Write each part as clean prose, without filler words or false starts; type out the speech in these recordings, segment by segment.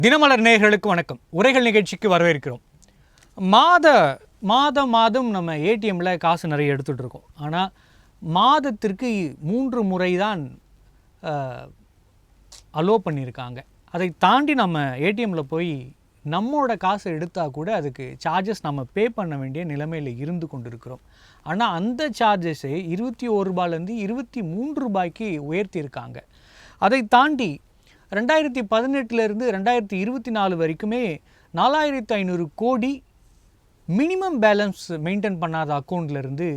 தினமலர் நேயர்களுக்கு வணக்கம். உரைகள் நிகழ்ச்சிக்கு வரவேற்கிறோம். மாதம் நம்ம ஏடிஎம்மில் காசு நிறைய எடுத்துகிட்டு இருக்கோம். ஆனால் மாதத்திற்கு 3 முறை தான் அலோ பண்ணியிருக்காங்க. அதை தாண்டி நம்ம ஏடிஎம்மில் போய் நம்மளோட காசை எடுத்தால் கூட அதுக்கு சார்ஜஸ் நம்ம பே பண்ண வேண்டிய நிலைமையில் இருந்து கொண்டு இருக்கிறோம். ஆனால் அந்த சார்ஜஸை 21 ரூபாயிலேருந்து 23 ரூபாய்க்கு உயர்த்தியிருக்காங்க. அதை தாண்டி 2018 2024 வரைக்குமே 4500 கோடி மினிமம் பேலன்ஸ் மெயின்டைன் பண்ணாத அக்கௌண்ட்லேருந்து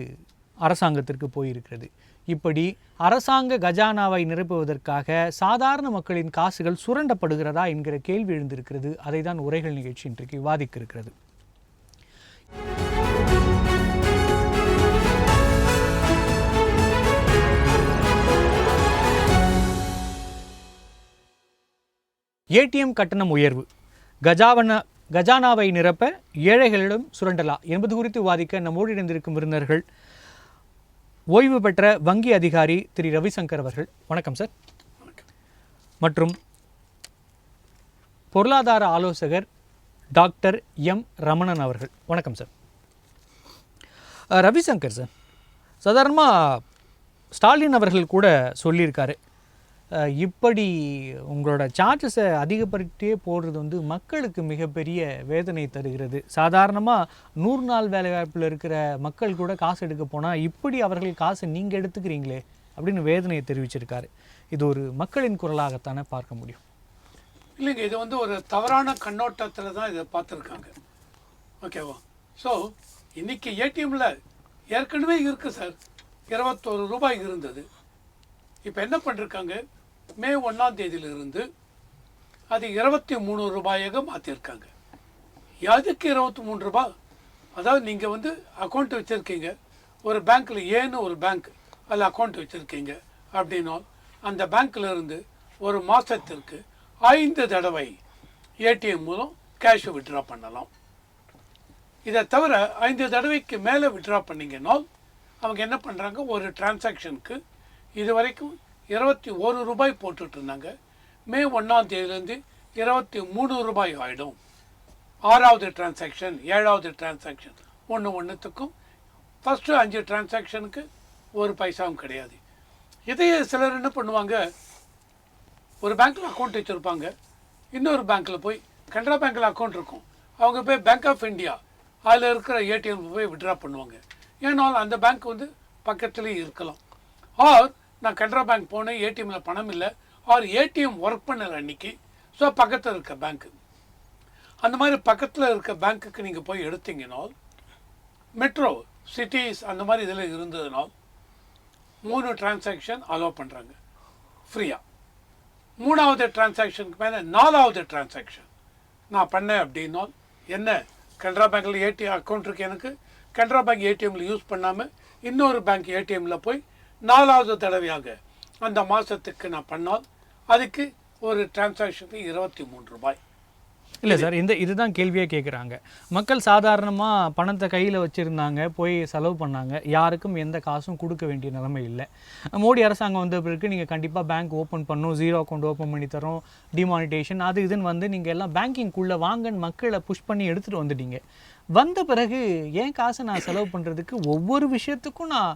அரசாங்கத்திற்கு போயிருக்கிறது. இப்படி அரசாங்க கஜானாவை நிரப்புவதற்காக சாதாரண மக்களின் காசுகள் சுரண்டப்படுகிறதா என்கிற கேள்வி எழுந்திருக்கிறது. அதை தான் உரைகள் நிகழ்ச்சி இன்றைக்கு விவாதிக்க இருக்கிறது. ஏடிஎம் கட்டணம் உயர்வு, கஜானாவை நிரப்ப ஏழைகளிடம் சுரண்டலா என்பது குறித்து விவாதிக்க நம்மோடு இணைந்திருக்கும் விருந்தினர்கள் ஓய்வு பெற்ற வங்கி அதிகாரி திரு ரவிசங்கர் அவர்கள். வணக்கம் சார். மற்றும் பொருளாதார ஆலோசகர் டாக்டர் எம் ரமணன் அவர்கள். வணக்கம் சார். ரவிசங்கர் சார், சாதாரணமாக ஸ்டாலின் அவர்கள் கூட சொல்லியிருக்காரு, இப்படி உங்களோட சார்ஜஸை அதிகப்படுத்தியே போடுறது மக்களுக்கு மிகப்பெரிய வேதனை தருகிறது. சாதாரணமாக 100 நாள் வேலைவாய்ப்பில் இருக்கிற மக்கள் கூட காசு எடுக்க போனால் இப்படி அவர்கள் காசை நீங்கள் எடுத்துக்கிறீங்களே அப்படின்னு வேதனையை தெரிவிச்சிருக்காரு. இது ஒரு மக்களின் குரலாகத்தானே பார்க்க முடியும்? இல்லைங்க, இது ஒரு தவறான கண்ணோட்டத்தில் தான் இதை பார்த்துருக்காங்க. ஓகேவா? ஸோ இன்றைக்கி ஏடிஎம்மில் ஏற்கனவே இருக்குது சார், 21 ரூபாய் இருந்தது. இப்போ என்ன பண்ணிருக்காங்க, மே 1ஆம் தேதியிலிருந்து அது 23 ரூபாயாக மாற்றிருக்காங்க. எதுக்கு 23 ரூபாய்? அதாவது நீங்கள் அக்கௌண்ட் வச்சுருக்கீங்க ஒரு பேங்க்கில், ஏன்னு ஒரு பேங்க் அதில் அக்கௌண்ட் வச்சுருக்கீங்க அப்படின்னா அந்த பேங்க்கில் இருந்து ஒரு மாதத்திற்கு 5 தடவை ஏடிஎம் மூலம் கேஷ் விட்ரா பண்ணலாம். இதை தவிர 5 தடவைக்கு மேலே விட்ரா பண்ணிங்கன்னா அவங்க என்ன பண்ணுறாங்க, ஒரு டிரான்சாக்ஷனுக்கு இது வரைக்கும் 21 ரூபாய் போட்டுட்டு இருந்தாங்க. மே 1ஆம் தேதியிலேருந்து 23 ரூபாய் ஆகிடும். 6வது டிரான்சாக்ஷன் 7வது டிரான்சாக்ஷன் ஒன்றுத்துக்கும் ஃபஸ்ட்டு 5 டிரான்சாக்ஷனுக்கு ஒரு பைசாவும் கிடையாது. இதையே சிலர் என்ன பண்ணுவாங்க, ஒரு பேங்க்கில் அக்கௌண்ட் வச்சுருப்பாங்க, இன்னொரு பேங்க்கில் போய் கனரா பேங்க்கில் அக்கௌண்ட் இருக்கும், அவங்க போய் பேங்க் ஆஃப் இந்தியா அதில் இருக்கிற ஏடிஎம் போய் விட்ரா பண்ணுவாங்க. ஏன்னால் அந்த பேங்க் பக்கத்துலேயே இருக்கலாம். ஆர் நான் கனரா பேங்க் போனேன், ஏடிஎம்மில் பணம் இல்லை, ஆர் ஏடிஎம் ஒர்க் பண்ணல அன்றைக்கி, ஸோ பக்கத்தில் இருக்க பேங்க்கு, அந்த மாதிரி பக்கத்தில் இருக்க பேங்க்குக்கு நீங்கள் போய் எடுத்தீங்கன்னா மெட்ரோ சிட்டிஸ் அந்த மாதிரி இதில் இருந்ததுனால் 3 டிரான்சாக்ஷன் அலோவ் பண்ணுறாங்க ஃப்ரீயாக. 3வது டிரான்சாக்ஷனுக்கு மேலே 4வது டிரான்சாக்ஷன் நான் பண்ணேன் அப்படின்னா என்ன, கனரா பேங்க்கில் ஏடிஎம் அக்கௌண்ட் இருக்குது எனக்கு, கனரா பேங்க் ஏடிஎம்மில் யூஸ் பண்ணாமல் இன்னொரு பேங்க் ஏடிஎம்மில் போய் 4வது தடவையாக அந்த மாதத்துக்கு நான் பண்ணால் அதுக்கு ஒரு டிரான்சாக்ஷனுக்கு 23 ரூபாய். இல்லை சார், இதுதான் கேள்வியாக கேட்குறாங்க. மக்கள் சாதாரணமாக பணத்தை கையில் வச்சுருந்தாங்க, போய் செலவு பண்ணாங்க, யாருக்கும் எந்த காசும் கொடுக்க வேண்டிய நிலைமை இல்லை. மோடி அரசாங்கம் வந்த பிறகு நீங்கள் கண்டிப்பாக பேங்க் ஓப்பன் பண்ணணும், 0 அக்கௌண்ட் ஓப்பன் பண்ணி தரோம், டிமானிட்டேஷன் அது இதுன்னு நீங்கள் எல்லாம் பேங்கிங்குள்ளே வாங்கன்னு மக்களை புஷ் பண்ணி எடுத்துகிட்டு வந்துட்டீங்க. வந்த பிறகு ஏன் காசை நான் செலவு பண்ணுறதுக்கு ஒவ்வொரு விஷயத்துக்கும் நான்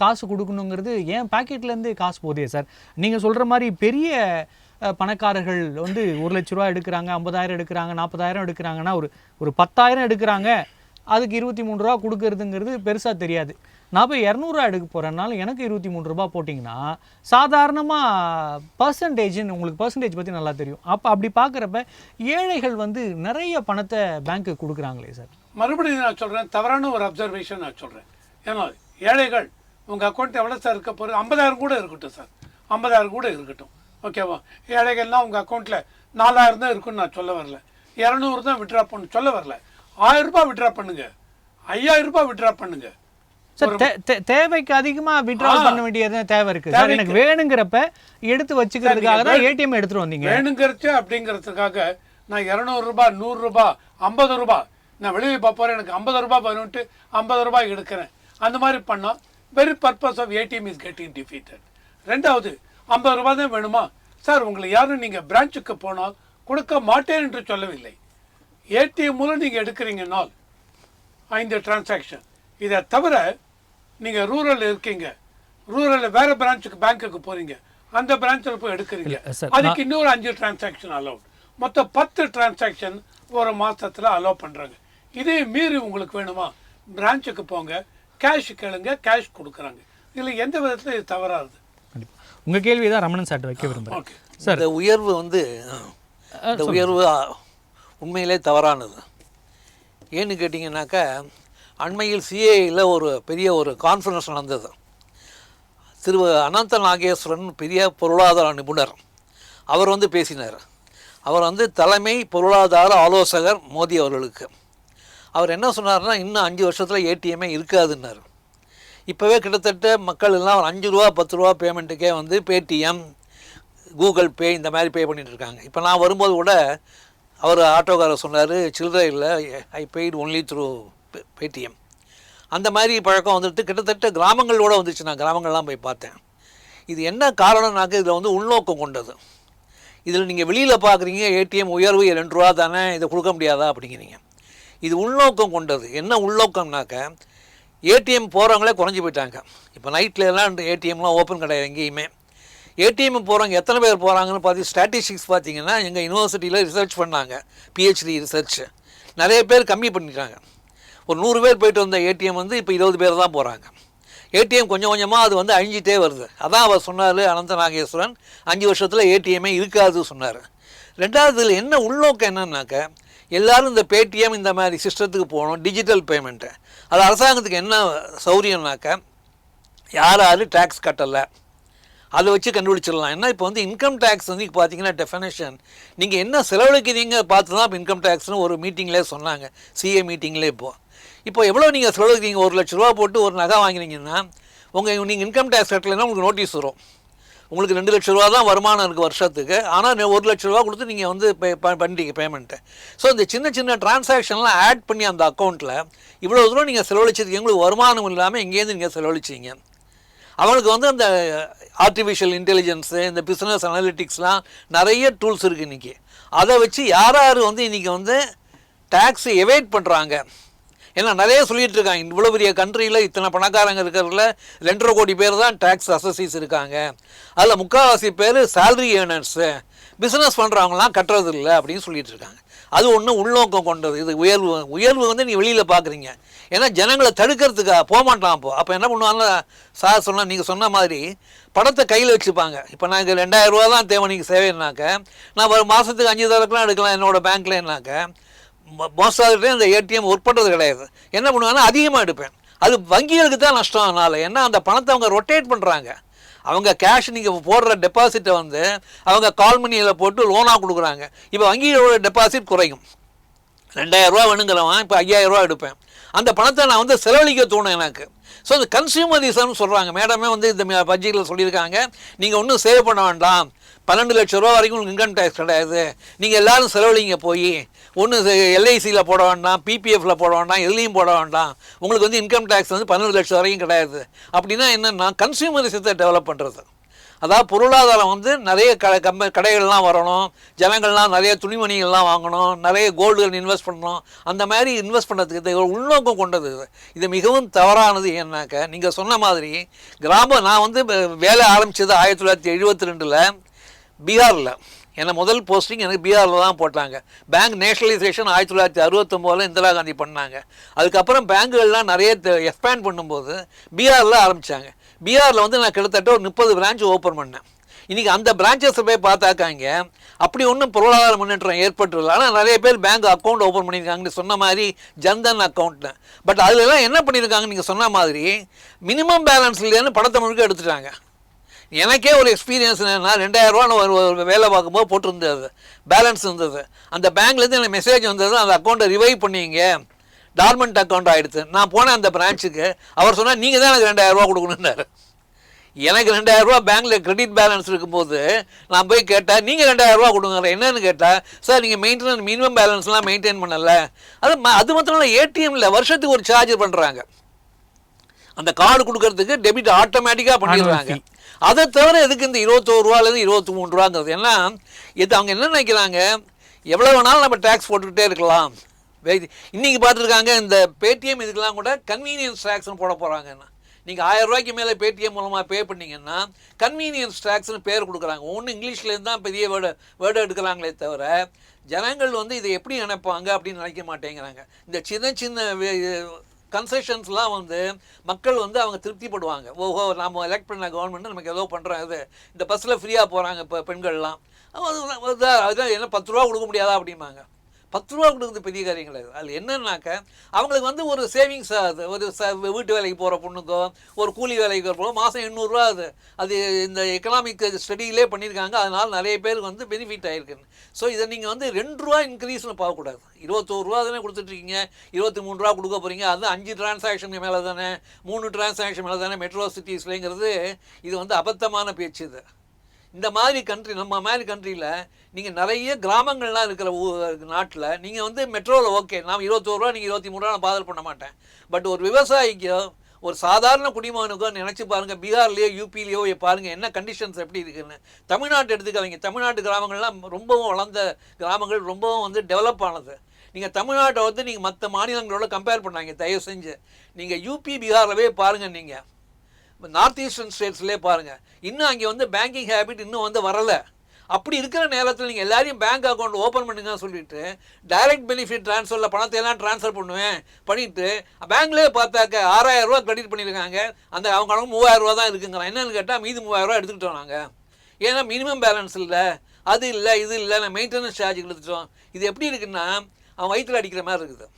காசு கொடுக்கணுங்கிறது என் பாக்கெட்லேருந்து காசு போதே சார். நீங்கள் சொல்கிற மாதிரி பெரிய பணக்காரர்கள் 1 லட்ச ரூபா எடுக்கிறாங்க, 50,000 எடுக்கிறாங்க, 40,000 எடுக்கிறாங்கன்னா ஒரு 10,000 எடுக்கிறாங்க, அதுக்கு 23 ரூபா கொடுக்கறதுங்கிறது பெருசாக தெரியாது. நான் போய் 200 ரூபா எடுக்க போகிறேன்னால எனக்கு 23 ரூபா போட்டிங்கன்னா சாதாரணமாக பர்சன்டேஜ்னு உங்களுக்கு பர்சன்டேஜ் பற்றி நல்லா தெரியும். அப்படி பார்க்குறப்ப ஏழைகள் நிறைய பணத்தை பேங்க்கு கொடுக்குறாங்களே சார். மறுபடியும் நான் சொல்கிறேன், தவறான ஒரு அப்சர்வேஷன் நான் சொல்கிறேன். ஏன்னா ஏழைகள் உங்கள் அக்கௌண்ட் எவ்வளோ சார் இருக்க போகிறது, 50,000 கூட இருக்கட்டும் சார், 50,000 கூட இருக்கட்டும், ஓகேவா? ஏழைகள்லாம் உங்கள் அக்கௌண்ட்டில் 4,000 தான் இருக்குன்னு நான் சொல்ல வரல, 200 தான் விட்ரா பண்ண சொல்ல வரல. 1000 ரூபாய் விட்ரா பண்ணுங்க, 5000 ரூபாய் விட்ரா பண்ணுங்க சார். தேவைக்கு அதிகமாக விட்ரா பண்ண வேண்டியது தேவை இருக்குது சார். எனக்கு வேணுங்கிறப்ப எடுத்து வச்சுக்கிறதுக்காக தான் ஏடிஎம் எடுத்துகிட்டு வந்தீங்க. வேணுங்கிறச்சு அப்படிங்கிறதுக்காக நான் 200 ரூபாய் 100 ரூபாய் 50 ரூபாய் நான் வெளியே போகிறேன், எனக்கு 50 ரூபாய் வேணும்ட்டு 50 ரூபாய் எடுக்கிறேன், அந்த மாதிரி பண்ணால் very purpose of ATM is getting defeated. ரெண்டாவது 50 ரூபாய் தான் வேணுமா சார், உங்களை யாரும் நீங்கள் பிரான்ச்சுக்கு போனால் கொடுக்க மாட்டேன் என்று சொல்லவில்லை. ஏடிஎம் மூலம் நீங்கள் எடுக்கிறீங்கன்னால் 5 டிரான்சாக்ஷன். இதை தவிர நீங்கள் ரூரல் இருக்கீங்க, ரூரலில் வேறு பிரான்ச்சுக்கு பேங்க்குக்கு போகிறீங்க, அந்த பிரான்ச்சில் போய் எடுக்கிறீங்க, அதுக்கு இன்னொரு 5 டிரான்சாக்ஷன் அலோட். மொத்தம் 10 டிரான்சாக்ஷன் ஒரு மாதத்தில் அலோவ் பண்ணுறாங்க. இதே மீறி உங்களுக்கு வேணுமா பிரான்ச்சுக்கு போங்க, கேஷ் கேளுங்க, கேஷ் கொடுக்குறாங்க. இதில் எந்த விதத்தில் இது தவறாது? உங்கள் கேள்வி தான் ரமணன் சார் வைக்க விரும்புகிறேன். ஓகே சார், இந்த உயர்வு இந்த உயர்வு உண்மையிலே தவறானது. ஏன்னு கேட்டிங்கன்னாக்கா, அண்மையில் சிஏயில் ஒரு பெரிய ஒரு கான்ஃபரன்ஸ் நடந்தது. திரு அனந்த நாகேஸ்வரன் பெரிய பொருளாதார நிபுணர், அவர் பேசினார். அவர் தலைமை பொருளாதார ஆலோசகர் மோடி அவர்களுக்கு. அவர் என்ன சொன்னார்னா, இன்னும் 5 வருஷத்தில் ஏடிஎம்மே இருக்காதுன்னார். இப்போவே கிட்டத்தட்ட மக்கள் எல்லாம் ஒரு 5 ரூபா 10 ரூபா பேமெண்ட்டுக்கே பேடிஎம், கூகுள் பே இந்த மாதிரி பே பண்ணிகிட்டு இருக்காங்க. இப்போ நான் வரும்போது கூட அவர் ஆட்டோக்காரர் சொன்னார், சில்லறை இல்லை, ஐ பெய்டு ஒன்லி த்ரூ பேடிஎம். அந்த மாதிரி பழக்கம் கிட்டத்தட்ட கிராமங்களோடு வந்துச்சு. நான் கிராமங்கள்லாம் போய் பார்த்தேன். இது என்ன காரணம்னாக்க, இதில் உள்நோக்கம் கொண்டது. இதில் நீங்கள் வெளியில் பார்க்குறீங்க, ஏடிஎம் உயர்வு 2 ரூபா தானே, இதை கொடுக்க முடியாதா அப்படிங்கிறீங்க. இது உள்நோக்கம் கொண்டது. என்ன உள்நோக்கம்னாக்க, ஏடிஎம் போகிறவங்களே குறைஞ்சி போயிட்டாங்க. இப்போ நைட்லலாம் ஏடிஎம்லாம் ஓப்பன் கிடையாது எங்கேயுமே. ஏடிஎம் போகிறவங்க எத்தனை பேர் போகிறாங்கன்னு ஸ்டாட்டிஸ்டிக்ஸ் பார்த்தீங்கன்னா, எங்கள் யூனிவர்சிட்டியில் ரிசர்ச் பண்ணாங்க, பிஹெச்டி ரிசர்ச். நிறைய பேர் கம்மி பண்ணிட்டாங்க. ஒரு 100 பேர் போயிட்டு வந்த ஏடிஎம் இப்போ 20 பேர் தான் போகிறாங்க. ஏடிஎம் கொஞ்சம் கொஞ்சமாக அது அழிஞ்சிட்டே வருது. அதான் அவர் சொன்னார், அனந்த நாகேஸ்வரன், 5 வருஷத்தில் ஏடிஎம்மே இருக்காது சொன்னார். ரெண்டாவது, இதில் என்ன உள்நோக்கம் என்னன்னாக்க, எல்லோரும் இந்த பேடிஎம் இந்த மாதிரி சிஸ்டத்துக்கு போகணும், டிஜிட்டல் பேமெண்ட்டு. அது அரசாங்கத்துக்கு என்ன சௌரியம்னாக்க, யார் டேக்ஸ் கட்டலை அதை வச்சு கண்டுபிடிச்சிடலாம். ஏன்னா இப்போ இன்கம் டேக்ஸ் இப்போ பார்த்தீங்கன்னா டெஃபினேஷன் நீங்கள் என்ன செலவழிக்கிறீங்க பார்த்து தான் இப்போ இன்கம் டேக்ஸ்னு ஒரு மீட்டிங்லேயே சொன்னாங்க, சிஏ மீட்டிங்லேயே. இப்போ எவ்வளோ நீங்கள் செலவழிக்கிறீங்க, 1 லட்ச ரூபா போட்டு ஒரு நகை வாங்கினீங்கன்னா நீங்கள் இன்கம் டேக்ஸ் கட்டலைன்னா உங்களுக்கு நோட்டீஸ் வரும். உங்களுக்கு 2 லட்ச ரூபா தான் வருமானம் இருக்குது வருஷத்துக்கு, ஆனால் 1 லட்ச ரூபா கொடுத்து நீங்கள் பண்ணிட்டீங்க பேமெண்ட்டு. ஸோ இந்த சின்ன சின்ன டிரான்சாக்ஷன்லாம் ஆட் பண்ணி அந்த அக்கௌண்ட்டில் இவ்வளோ தூரம் நீங்கள் செலவழிச்சிருக்கீங்க, உங்களுக்கு வருமானம் இல்லாமல் எங்கேருந்து நீங்கள் செலவழிச்சிங்க. அவனுக்கு அந்த ஆர்டிஃபிஷியல் இன்டெலிஜென்ஸு, இந்த பிஸ்னஸ் அனலிட்டிக்ஸ்லாம் நிறைய டூல்ஸ் இருக்குது இன்றைக்கி. அதை வச்சு யார் இன்றைக்கி டேக்ஸ் எவேட் பண்ணுறாங்க. ஏன்னா நிறைய சொல்லிகிட்டு இருக்காங்க, இவ்வளோ பெரிய கண்ட்ரியில் இத்தனை பணக்காரங்க இருக்கிறதுல 2.5 கோடி பேர் தான் டேக்ஸ் அசஸிஸ் இருக்காங்க. அதில் 3/4 பேர் சேலரி ஏர்னர்ஸு, பிஸ்னஸ் பண்ணுறவங்களாம் கட்டுறது இல்லை அப்படின்னு சொல்லிட்டு இருக்காங்க. அது ஒன்று உள்நோக்கம் கொண்டது. இது உயர்வு நீ வெளியில் பார்க்குறீங்க. ஏன்னா ஜனங்களை தடுக்கிறதுக்காக போகமாட்டான். அப்போ என்ன பண்ணுவாங்க, சார் நீங்கள் சொன்ன மாதிரி பணத்தை கையில் வச்சுப்பாங்க. இப்போ நான் இங்கே 2000 ரூபா தான் தேவை நீங்கள் சேவைன்னாக்க, நான் ஒரு மாதத்துக்கு 5 தரக்கலாம் எடுக்கலாம் என்னோடய பேங்க்லன்னாக்க, மோஸ்ட் ஆஃப் அந்த ஏடிஎம் ஒர்க் பண்ணுறது கிடையாது. என்ன பண்ணுவாங்கன்னா அதிகமாக எடுப்பேன். அது வங்கிகளுக்கு தான் நஷ்டம். அதனால் ஏன்னா அந்த பணத்தை அவங்க ரொட்டேட் பண்ணுறாங்க. அவங்க கேஷ் நீங்கள் போடுற டெபாசிட்டை அவங்க கால் மணியில் போட்டு லோனாக கொடுக்குறாங்க. இப்போ வங்கியோட டெபாசிட் குறையும். 2000 ரூபா வேணுங்கிறவன் இப்போ 5000 ரூபா எடுப்பேன். அந்த பணத்தை நான் செலவழிக்க தோணும் எனக்கு. ஸோ இந்த கன்சியூமரிசம்னு சொல்கிறாங்க. மேடமே இந்த பட்ஜெட்டில் சொல்லியிருக்காங்க, நீங்கள் ஒன்றும் சேவ் பண்ண வேண்டாம், 12 லட்ச ரூபா வரைக்கும் உங்களுக்கு இன்கம் டேக்ஸ் கிடையாது, நீங்கள் எல்லோரும் செலவழிங்க, போய் ஒன்று எல்ஐசியில் போட வேண்டாம், பிபிஎஃப்பில் போட வேண்டாம், எதுலேயும் போட வேண்டாம், உங்களுக்கு இன்கம் டேக்ஸ் 12 லட்சம் வரைக்கும் கிடையாது. அப்படின்னா என்னென்னா கன்சியூமரிசத்தை டெவலப் பண்ணுறது. அதாவது பொருளாதாரம் நிறைய கடைகள்லாம் வரணும், ஜனங்கள்லாம் நிறைய துணிமணிகள்லாம் வாங்கணும், நிறைய கோல்டுகள் இன்வெஸ்ட் பண்ணணும். அந்த மாதிரி இன்வெஸ்ட் பண்ணுறதுக்கு உள்நோக்கம் கொண்டது. இது மிகவும் தவறானது. ஏன்னாக்க நீங்கள் சொன்ன மாதிரி நான் வேலை ஆரம்பித்தது 1972 பீகாரில். ஏன்னா முதல் போஸ்டிங் எனக்கு பீகாரில் தான் போட்டாங்க. பேங்க் நேஷனலைசேஷன் 1969 இந்திரா காந்தி பண்ணாங்க. அதுக்கப்புறம் பேங்குகள்லாம் நிறைய எக்ஸ்பேண்ட் பண்ணும்போது பீகாரில் ஆரம்பித்தாங்க. பீகாரில் நான் கிட்டத்தட்ட ஒரு 30 பிரான்ச் ஓப்பன் பண்ணேன். இன்றைக்கி அந்த பிரான்ச்சஸை போய் பார்த்தாக்காங்க, அப்படி ஒன்றும் பொருளாதார முன்னேற்றம் ஏற்பட்டுருல. ஆனால் நிறைய பேர் பேங்க் அக்கௌண்ட் ஓப்பன் பண்ணியிருக்காங்கன்னு சொன்ன மாதிரி, ஜன்தன் அக்கௌண்ட்டு. பட் அதிலெல்லாம் என்ன பண்ணியிருக்காங்க, நீங்கள் சொன்ன மாதிரி மினிமம் பேலன்ஸ் இல்லைன்னு பணத்தை முழுக்க எடுத்துட்டாங்க. எனக்கே ஒரு எக்ஸ்பீரியன்ஸ் என்னென்னா, 2000 ரூபா ஒரு வேலை பார்க்கும்போது போட்டிருந்தது, பேலன்ஸ் இருந்தது. அந்த பேங்க்லேருந்து எனக்கு மெசேஜ் வந்தது, அந்த அக்கௌண்ட்டை ரிவைவ் பண்ணிங்க, டார்மெண்ட் அக்கௌண்ட் ஆகிடுது. நான் போனேன் அந்த பிரான்ச்சுக்கு. அவர் சொன்னால் நீங்கள் தான் எனக்கு 2000 ரூபா கொடுக்கணுன்னாரு. எனக்கு 2000 ரூபா பேங்க்கில் கிரெடிட் பேலன்ஸ் இருக்கும்போது நான் போய் கேட்டேன், நீங்கள் 2000 ரூபா கொடுங்க. என்னன்னு கேட்டால், சார் நீங்கள் மினிமம் பேலன்ஸ்லாம் மெயின்டைன் பண்ணலை. அது மாத்திரம் இல்லை, ஏடிஎம்மில் வருஷத்துக்கு ஒரு சார்ஜ் பண்ணுறாங்க. அந்த கார்டு கொடுக்கறதுக்கு டெபிட் ஆட்டோமேட்டிக்காக பண்ணிடுறாங்க. அதை தவிர எதுக்கு இந்த 21 ரூபாலேருந்து 23 ரூபாங்கிறது? ஏன்னா இது அவங்க என்ன நினைக்கிறாங்க, எவ்வளோ வேணாலும் நம்ம டேக்ஸ் போட்டுக்கிட்டே இருக்கலாம். இன்றைக்கி பார்த்துருக்காங்க இந்த பேடிஎம் இதுக்கெல்லாம் கூட கன்வீனியன்ஸ் டேக்ஸ்னு போட போகிறாங்கன்னா, நீங்கள் 1000 ரூபாய்க்கு மேலே பேடிஎம் மூலமாக பே பண்ணிங்கன்னா கன்வீனியன்ஸ் டேக்ஸ்னு பேர் கொடுக்குறாங்க. ஒன்று இங்கிலீஷ்லேருந்து தான் பெரிய வேர்டு எடுக்கிறாங்களே தவிர ஜனங்கள் வந்து இதை எப்படி நினைப்பாங்க அப்படின்னு நினைக்க மாட்டேங்கிறாங்க. இந்த சின்ன சின்ன கன்செஷன்ஸ்லாம் வந்து மக்கள் வந்து அவங்க திருப்திப்படுவாங்க. ஓஹோ, நாம் எலெக்ட் பண்ண கவர்மெண்ட் நமக்கு ஏதோ பண்ணுறாங்க, இந்த பஸ்ஸில் ஃப்ரீயாக போகிறாங்க இப்போ பெண்கள்லாம், அதுதான் என்ன 10 ரூபா கொடுக்க முடியாதா அப்படிம்பாங்க. 10 ரூபா கொடுக்குறது பெரிய காரியங்கள் அது. அதில் என்னன்னாக்க அவங்களுக்கு வந்து ஒரு சேவிங்ஸ் ஆகுது. ஒரு வீட்டு வேலைக்கு போகிற பொண்ணுக்கோ ஒரு கூலி வேலைக்கு போகிறோம் மாதம் 800 ஆகுது. அது இந்த எக்கனாமிக் ஸ்டடியிலே பண்ணியிருக்காங்க. அதனால் நிறைய பேருக்கு வந்து பெனிஃபிட் ஆகிருக்குன்னு. ஸோ இதை நீங்கள் வந்து 2 ரூபா இன்க்ரீஸ்னு பார்க்கக்கூடாது. 21 ரூபா தானே கொடுத்துட்ருக்கீங்க, 23 ரூபா கொடுக்க போகிறீங்க. அது 5 டிரான்சாக்ஷன் மேலே தானே, 3 டிரான்சாக்ஷன் மேலே தானே மெட்ரோ சிட்டிஸ்லேங்கிறது. இது வந்து அபத்தமான பேச்சு. இது இந்த மாதிரி கண்ட்ரி, நம்ம மாதிரி கண்ட்ரியில் நீங்கள் நிறைய கிராமங்கள்லாம் இருக்கிற நாட்டில் நீங்கள் வந்து மெட்ரோவில் ஓகே நான் 21 ரூபா நீங்கள் 23 ரூபா நான் பாதல் பண்ண மாட்டேன். பட் ஒரு விவசாயிக்கோ ஒரு சாதாரண குடிமகனுக்கோ நினச்சி பாருங்கள், பீகார்லேயோ யூபிலேயோ பாருங்கள் என்ன கண்டிஷன்ஸ் எப்படி இருக்குன்னு. தமிழ்நாட்டு எடுத்துக்காதீங்க, தமிழ்நாட்டு கிராமங்கள்லாம் ரொம்பவும் வளர்ந்த கிராமங்கள், ரொம்பவும் வந்து டெவலப் ஆனது. நீங்கள் தமிழ்நாட்டை வந்து நீங்கள் மற்ற மாநிலங்களோட கம்பேர் பண்ணாங்க தயவு செஞ்சு. நீங்கள் யூபி பீகார்லவே பாருங்கள், நீங்கள் நார்த் ஈஸ்டர்ன் ஸ்டேட்ஸ்லேயே பாருங்கள், இன்னும் அங்கே வந்து பேங்கிங் ஹேபிட் இன்னும் வந்து வரலை. அப்படி இருக்கிற நேரத்தில் நீங்கள் எல்லாரையும் பேங்க் அக்கௌண்ட் ஓப்பன் பண்ணுங்கன்னு சொல்லிட்டு டைரக்ட் பெனிஃபிட் ட்ரான்ஸ்ஃபரில் பணத்தை எல்லாம் ட்ரான்ஸ்ஃபர் பண்ணுவேன் பண்ணிவிட்டு பேங்க்லேயே பார்த்தாக்க 6000 ரூபா கிரெடிட் பண்ணியிருக்காங்க. அந்த அவங்க 3000 ரூபா தான் இருக்குங்கிறான். என்னென்னு கேட்டால் மீதி 3000 ரூபா எடுத்துக்கிட்டோம் நாங்கள், ஏன்னா மினிமம் பேலன்ஸ் இல்லை, அது இல்லை, இது இல்லை, நான் மெயின்டெனன்ஸ் சார்ஜ் எடுத்துட்டோம். இது எப்படி இருக்குன்னா அவன் வயிற்றில் அடிக்கிற மாதிரி இருக்குது.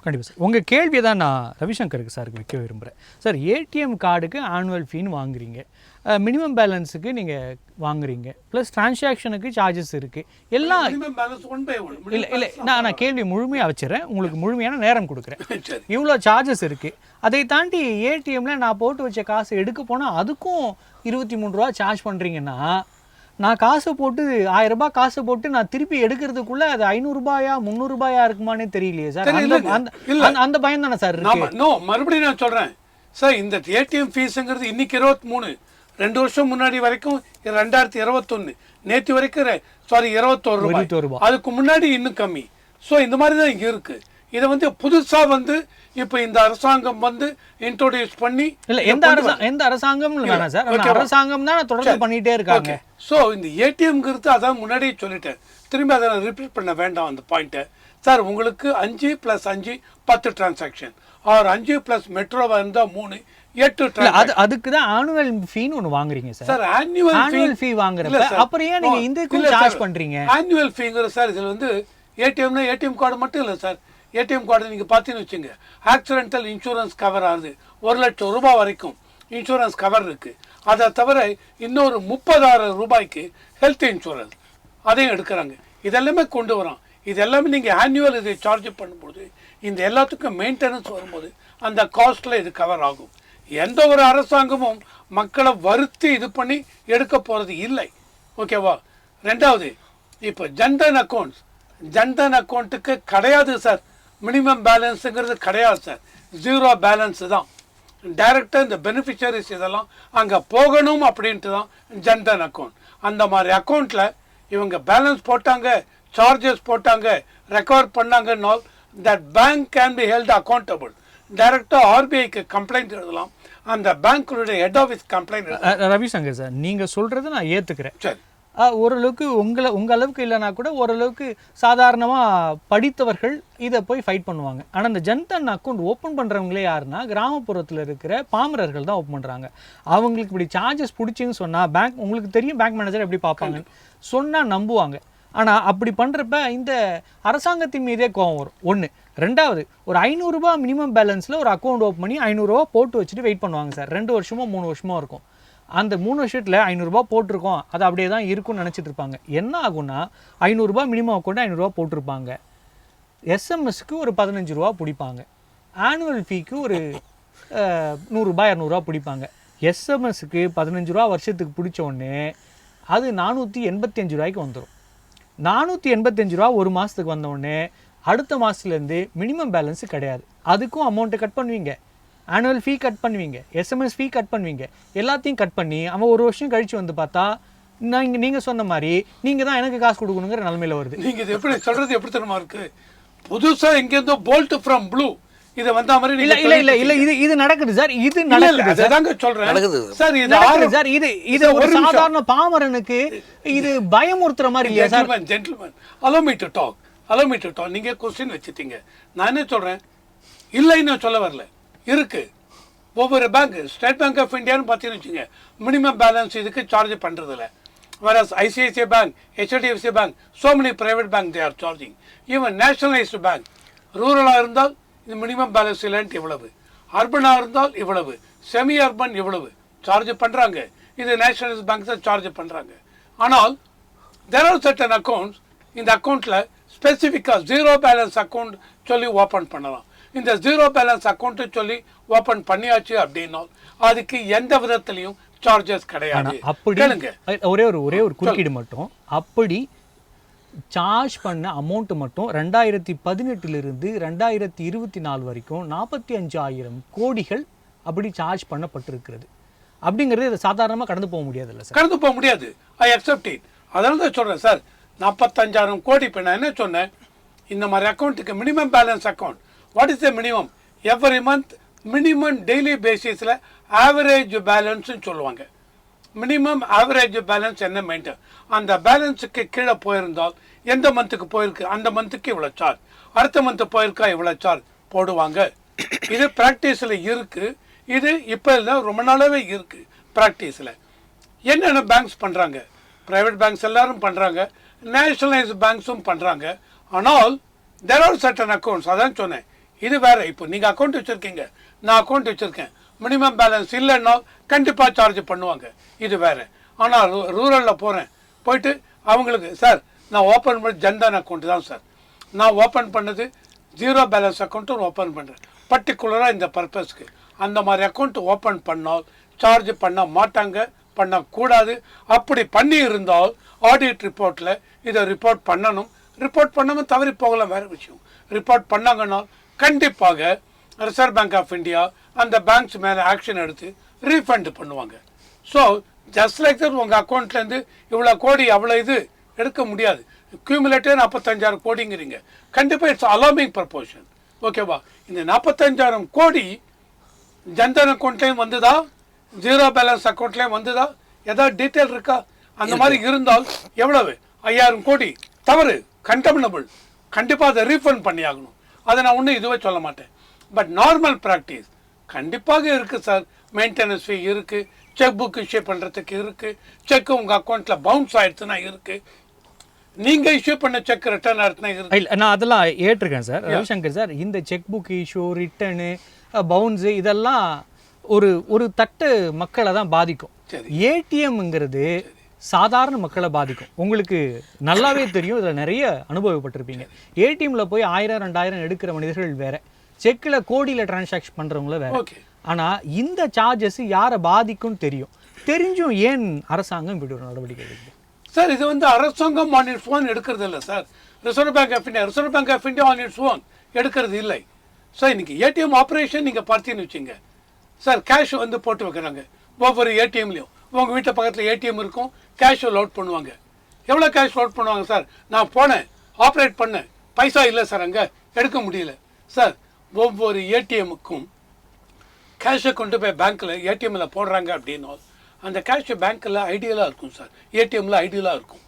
கண்டிப்பாக சார். உங்கள் கேள்வியை தான் நான் ரவிசங்கருக்கு சாருக்கு வைக்க விரும்புகிறேன். சார், ஏடிஎம் கார்டுக்கு ஆனுவல் ஃபீன்னு வாங்குறீங்க, மினிமம் பேலன்ஸுக்கு நீங்கள் வாங்குறீங்க, ப்ளஸ் டிரான்சாக்ஷனுக்கு சார்ஜஸ் இருக்குது, எல்லாம் இல்லை நான் கேள்வி முழுமையாக வச்சுறேன், உங்களுக்கு முழுமையான நேரம் கொடுக்குறேன். இவ்வளோ சார்ஜஸ் இருக்குது. அதை தாண்டி ஏடிஎம்மில் நான் போட்டு வச்ச காசு எடுக்க போனால் அதுக்கும் 23 ரூபா சார்ஜ் பண்ணுறீங்கன்னா, நான் காசை போட்டு 1000 ரூபாய் காசை போட்டு நான் திருப்பி எடுக்கிறதுக்குள்ள அது 500 ரூபாயா 300 ரூபாயா இருக்குமானே தெரியலையே சார். அந்த பயம் தானே சார் இருக்கு. மறுபடியும் நான் சொல்றேன் சார், இந்த ஏடிஎம் ஃபீஸுங்கிறது இன்னைக்கு 23, 2 வருஷம் முன்னாடி வரைக்கும் 2021, நேற்று வரைக்கும் 21 ரூபாய், அதுக்கு முன்னாடி இன்னும் கம்மி. ஸோ இந்த மாதிரி தான் இங்கே இருக்கு. இதை வந்து புதுசா வந்து இப்போ இந்த அரசாங்கம் வந்து இன்ட்ரோடியூஸ் பண்ணி இல்ல எந்த அரசாங்கம் வேணாம் சார், அரசாங்கம் தான் தொடர்ந்து பண்ணிட்டே இருக்காங்க. ஸோ இந்த ஏடிஎம்ங்கிறது அதான் முன்னாடியே சொல்லிட்டேன், திரும்பி அதை நான் ரிப்பீட் பண்ண வேண்டாம் அந்த பாயிண்ட்டை. சார், உங்களுக்கு 5 + 5 10 டிரான்சாக்ஷன், ஆர் 5 + மெட்ரோவா இருந்தால் 3 8. அதுக்கு தான் ஆனுவல் ஃபீன்னு ஒன்று வாங்குறீங்க சார். சார், ஆனுவல் ஃபீ வாங்குறப்ப அப்புறம் ஏன் நீங்க இதுக்கு சார்ஜ் பண்றீங்க? ஆனுவல் ஃபீங்கிறது சார், இதில் வந்து ஏடிஎம்னா ஏடிஎம் கார்டு மட்டும் இல்லை சார். ஏடிஎம் கார்டு நீங்கள் பார்த்தீங்கன்னு வச்சுங்க, ஆக்சிடென்டல் இன்சூரன்ஸ் கவர் ஆகுது, 1 லட்சம் ரூபாய் வரைக்கும் இன்சூரன்ஸ் கவர் இருக்குது. அதை தவிர இன்னொரு 30,000 ரூபாய்க்கு ஹெல்த் இன்சூரன்ஸ் அதையும் எடுக்கிறாங்க. இதெல்லாமே கொண்டு வரோம். இது எல்லாமே நீங்கள் ஆனுவல் இதை சார்ஜ் பண்ணும்போது இந்த எல்லாத்துக்கும் மெயின்டெனன்ஸ் வரும்போது அந்த காஸ்ட்டில் இது கவர் ஆகும். எந்த ஒரு அரசாங்கமும் மக்களை வருத்தி இது பண்ணி எடுக்க போகிறது இல்லை. ஓகேவா? ரெண்டாவது, இப்போ ஜன்தன் அக்கௌண்ட்டுக்கு கிடையாது சார் மினிமம் பேலன்ஸுங்கிறது கிடையாது சார், 0 பேலன்ஸு தான். டைரெக்டாக இந்த பெனிஃபிஷரிஸ் இதெல்லாம் அங்கே போகணும் அப்படின்ட்டு தான் ஜன்தன் அக்கௌண்ட். அந்த மாதிரி அக்கௌண்ட்டில் இவங்க பேலன்ஸ் போட்டாங்க, சார்ஜஸ் போட்டாங்க, ரெக்கவர் பண்ணாங்கன்னா that bank can be held accountable. டைரெக்டாக ஆர்பிஐக்கு கம்ப்ளைண்ட் எழுதலாம், அந்த பேங்க்குடைய head office complaint. Ravishankar sir, நீங்கள் சொல்கிறத நான் ஏற்றுக்கிறேன். சரி, ஓரளவுக்கு உங்கள் அளவுக்கு இல்லைனா கூட ஓரளவுக்கு சாதாரணமாக படித்தவர்கள் இதை போய் ஃபைட் பண்ணுவாங்க. ஆனால் இந்த ஜன்தன் அக்கௌண்ட் ஓப்பன் பண்ணுறவங்களே யாருன்னா கிராமப்புறத்தில் இருக்கிற பாமரர்கள் தான் ஓப்பன் பண்ணுறாங்க. அவங்களுக்கு இப்படி சார்ஜஸ் பிடிச்சின்னு சொன்னால் பேங்க், உங்களுக்கு தெரியும் பேங்க் மேனேஜர் எப்படி பார்ப்பாங்க, சொன்னால் நம்புவாங்க. ஆனால் அப்படி பண்ணுறப்ப இந்த அரசாங்கத்தின் மீதே கோவம் வரும். ஒன்று. ரெண்டாவது, ஒரு 500 ரூபாய் மினிமம் பேலன்ஸில் ஒரு அக்கௌண்ட் ஓப்பன் பண்ணி 500 ரூபா போட்டு வச்சுட்டு வெயிட் பண்ணுவாங்க சார். 2 வருஷமோ 3 வருஷமோ இருக்கும். அந்த 3 வருஷத்தில் 500 ரூபா போட்டிருக்கோம், அது அப்படியே தான் இருக்கும்னு நினச்சிட்டு இருப்பாங்க. என்ன ஆகும்னா 500 ரூபா மினிமம் அக்கௌண்ட் 500 ரூபா போட்டிருப்பாங்க, எஸ்எம்எஸ்க்கு ஒரு 15 ரூபா பிடிப்பாங்க, ஆனுவல் ஃபீக்கு ஒரு 100 ரூபாய் 200 ரூபா பிடிப்பாங்க. எஸ்எம்எஸ்க்கு 15 ரூபா வருஷத்துக்கு பிடிச்ச உடனே அது 485 ரூபாய்க்கு வந்துடும். 485 ரூபா ஒரு மாதத்துக்கு வந்தோடனே அடுத்த மாதத்துலேருந்து மினிமம் பேலன்ஸு கிடையாது, அதுக்கும் அமௌண்ட்டு கட் பண்ணுவீங்க, ஆனுவல் ஃபீ கட் பண்ணுவீங்க, எஸ்எம்எஸ் ஃபீ கட் பண்ணுவீங்க, எல்லாத்தையும் கட் பண்ணி அவன் ஒரு வருஷம் கழித்து வந்து பார்த்தா நீங்க சொன்ன மாதிரி நீங்க தான் எனக்கு காசு கொடுக்கணுங்கிற நிலைமையில வருது. நீங்க இது எப்படி சொல்றது எப்படி தெரியுமா இருக்கு? புதுசா எங்கேருந்தோ போல்ட் ஃப்ரம் ப்ளூ இது வந்த மாதிரி இல்ல இல்ல இல்ல இல்ல இது நடக்குது சார். இது நடக்குது சார். அதாங்க சொல்றேன் சார். இது நடக்குது சார். இது ஒரு சாதாரண பாமரனுக்கு இது பயமுறுத்துற மாதிரி இல்லையா sir? Gentleman allow me to talk. நீங்க क्वेश्चन வச்சிட்டீங்க. நான் என்ன சொல்றேன், இல்லைன்னு சொல்ல வரல, இருக்கு. ஒவ்வொரு பேங்க், ஸ்டேட் பேங்க் ஆஃப் இந்தியான்னு பார்த்தீங்கன்னு வச்சுங்க, மினிமம் பேலன்ஸ் இதுக்கு சார்ஜ் பண்றது இல்லை. whereas ICICI Bank, HDFC Bank, so many private bank they are charging. even nationalized bank, ரூரலா இருந்தால் இந்த மினிமம் பேலன்ஸ் இல்லைன்ட்டு இவ்வளவு, அர்பனா இருந்தால் இவ்வளவு, செமி அர்பன் இவ்வளவு சார்ஜ் பண்றாங்க. இது நேஷனலைஸ் பேங்க் தான் சார்ஜ் பண்றாங்க. ஆனால் there are certain accounts, இந்த அக்கௌண்ட்ல ஸ்பெசிஃபிக்கா ஜீரோ பேலன்ஸ் அக்கௌண்ட் சொல்லி ஓபன் பண்ணலாம். இந்த ஜீரோ பேலன்ஸ் அக்கௌண்ட் சொல்லி ஓபன் பண்ணியாச்சு அப்படின்னா அதுக்கு எந்த விதத்திலையும் சார்ஜஸ் கிடையாது. அப்படி ஒரே ஒரு குறுக்கீடு மட்டும், அப்படி சார்ஜ் பண்ண அமௌண்ட் மட்டும் 2018 2024 வரைக்கும் 45,000 கோடிகள் அப்படி சார்ஜ் பண்ணப்பட்டிருக்கிறது. அப்படிங்கிறது இதை சாதாரணமாக கடந்து போக முடியாது இல்லை சார்? கடந்து போக முடியாது. I accept it. அதனால தான் சொல்கிறேன் சார், 45,000 கோடி. இப்போ நான் என்ன சொன்னேன், இந்த மாதிரி அக்கௌண்ட்டுக்கு minimum balance account, what is the minimum? Every month minimum daily பேசிஸில் ஆவரேஜ் பேலன்ஸ்ன்னு சொல்லுவாங்க. மினிமம் ஆவரேஜ் பேலன்ஸ் என்ன மெயின்டைன், அந்த பேலன்ஸுக்கு கீழே போயிருந்தால் எந்த மந்த்துக்கு போயிருக்கு அந்த மந்த்துக்கு இவ்வளோ சார்ஜ், அடுத்த மந்த்து போயிருக்கா இவ்வளோ சார்ஜ் போடுவாங்க. இது ப்ராக்டிஸில் இருக்குது. இது இப்போ இல்லை, ரொம்ப நாளாகவே இருக்குது ப்ராக்டிஸில். என்னென்ன பேங்க்ஸ் பண்ணுறாங்க, ப்ரைவேட் பேங்க்ஸ் எல்லாரும் பண்ணுறாங்க, நேஷனலைஸ் பேங்க்ஸும் பண்ணுறாங்க. ஆனால் there are certain accounts, அதான் சொன்னேன். இது வேறு. இப்போ நீங்கள் அக்கௌண்ட் வச்சுருக்கீங்க, நான் அக்கௌண்ட் வச்சுருக்கேன், மினிமம் பேலன்ஸ் இல்லைன்னா கண்டிப்பாக சார்ஜ் பண்ணுவாங்க, இது வேறு. ஆனால் ரூரலில் போயிட்டு அவங்களுக்கு சார் நான் ஓப்பன் பண்ண ஜன்தன் அக்கௌண்ட் தான் சார், நான் ஓப்பன் பண்ணது ஜீரோ பேலன்ஸ் அக்கௌண்ட்டும் ஓப்பன் பண்ணுறேன் பர்டிகுலராக இந்த பர்பஸ்க்கு. அந்த மாதிரி அக்கௌண்ட் ஓப்பன் பண்ணால் சார்ஜ் பண்ண மாட்டாங்க, பண்ணக்கூடாது. அப்படி பண்ணி இருந்தால் ஆடிட் ரிப்போர்ட்டில் இதை ரிப்போர்ட் பண்ணணும். ரிப்போர்ட் பண்ணாமல் தவறி போகலாம், வேறு விஷயம். ரிப்போர்ட் பண்ணாங்கன்னா கண்டிப்பாக ரிசர்வ் பேங்க் ஆஃப் இந்தியா அந்த பேங்க்ஸ் மேலே ஆக்ஷன் எடுத்து ரீஃபண்ட் பண்ணுவாங்க. ஸோ ஜஸ்ட் லைக் தட் உங்கள் அக்கௌண்ட்லேருந்து இவ்வளோ கோடி அவ்வளோ இது எடுக்க முடியாது. கியூமுலேட்டிவ் 45,000 கோடிங்கிறீங்க, கண்டிப்பாக இட்ஸ் அலார்மிங் ப்ரப்போர்ஷன். ஓகேவா? இந்த 45,000 கோடி ஜன்தன் அக்கௌண்ட்லேயும் வந்துதா, ஜீரோ பேலன்ஸ் அக்கௌண்ட்லேயும் வந்துதா, ஏதாவது டீட்டெயில் இருக்கா? அந்த மாதிரி இருந்தால் எவ்வளவு? 5,000 கோடி தவறு, கண்டெம்னபிள், கண்டிப்பாக அதை ரீஃபண்ட் பண்ணி ஆகணும். அதை நான் ஒன்றும் இதுவே சொல்ல மாட்டேன். பட் நார்மல் ப்ராக்டிஸ் கண்டிப்பாக இருக்குது சார். மெயின்டெனன்ஸ் ஃபீ இருக்குது, செக் புக் இஷ்யூ பண்ணுறதுக்கு இருக்குது, செக் உங்கள் அக்கௌண்ட்டில் பவுன்ஸ் ஆகிடுச்சுன்னா இருக்குது, நீங்கள் இஷ்யூ பண்ண செக் ரிட்டர்ன் ஆகிடுச்சுன்னா இருக்குது. இல்லை, நான் அதெல்லாம் ஏற்றிருக்கேன் சார். ரவிசங்கர் சார், இந்த check book issue, return, bounce இதெல்லாம் ஒரு தட்டு மக்களை தான் பாதிக்கும். ஏடிஎம்ங்கிறது சாதாரண மக்களை பாதிக்கும். உங்களுக்கு நல்லாவே தெரியும், இதில் நிறைய அனுபவப்பட்டிருப்பீங்க. ஏடிஎம்மில் போய் 1000 2000 எடுக்கிற மனிதர்கள் வேற, செக்கில் கோடியில் டிரான்சாக்ஷன் பண்ணுறவங்கள வேற. ஆனால் இந்த சார்ஜஸ் யாரை பாதிக்கும்னு தெரிஞ்சும் ஏன் அரசாங்கம் இப்படி ஒரு நடவடிக்கை எடுக்குது சார்? இது வந்து அரசாங்கம் ஆன் இட்ஸ் ஓன் எடுக்கிறது இல்லை sir. Reserve Bank of India on its own எடுக்கிறது இல்லை சார். இன்னைக்கு ஏடிஎம் ஆப்ரேஷன் நீங்கள் பார்த்தீங்கன்னு வச்சுங்க சார், கேஷ் வந்து போட்டு வைக்கிறாங்க ஒவ்வொரு ஏடிஎம்லையும். உங்கள் வீட்டு பக்கத்தில் ஏடிஎம் இருக்கும், கேஷை லோட் பண்ணுவாங்க. எவ்வளோ கேஷ் லோட் பண்ணுவாங்க சார்? நான் போனேன், ஆப்ரேட் பண்ணேன், பைசா இல்லை சார், அங்கே எடுக்க முடியல சார். ஒவ்வொரு ஏடிஎம்முக்கும் கேஷை கொண்டு போய் பேங்க்கில் ஏடிஎம்மில் போடுறாங்க அப்படின்னா அந்த கேஷ் பேங்க்கில் ஐடியலாக இருக்கும் சார், ஏடிஎம்மில் ஐடியலாக இருக்கும்.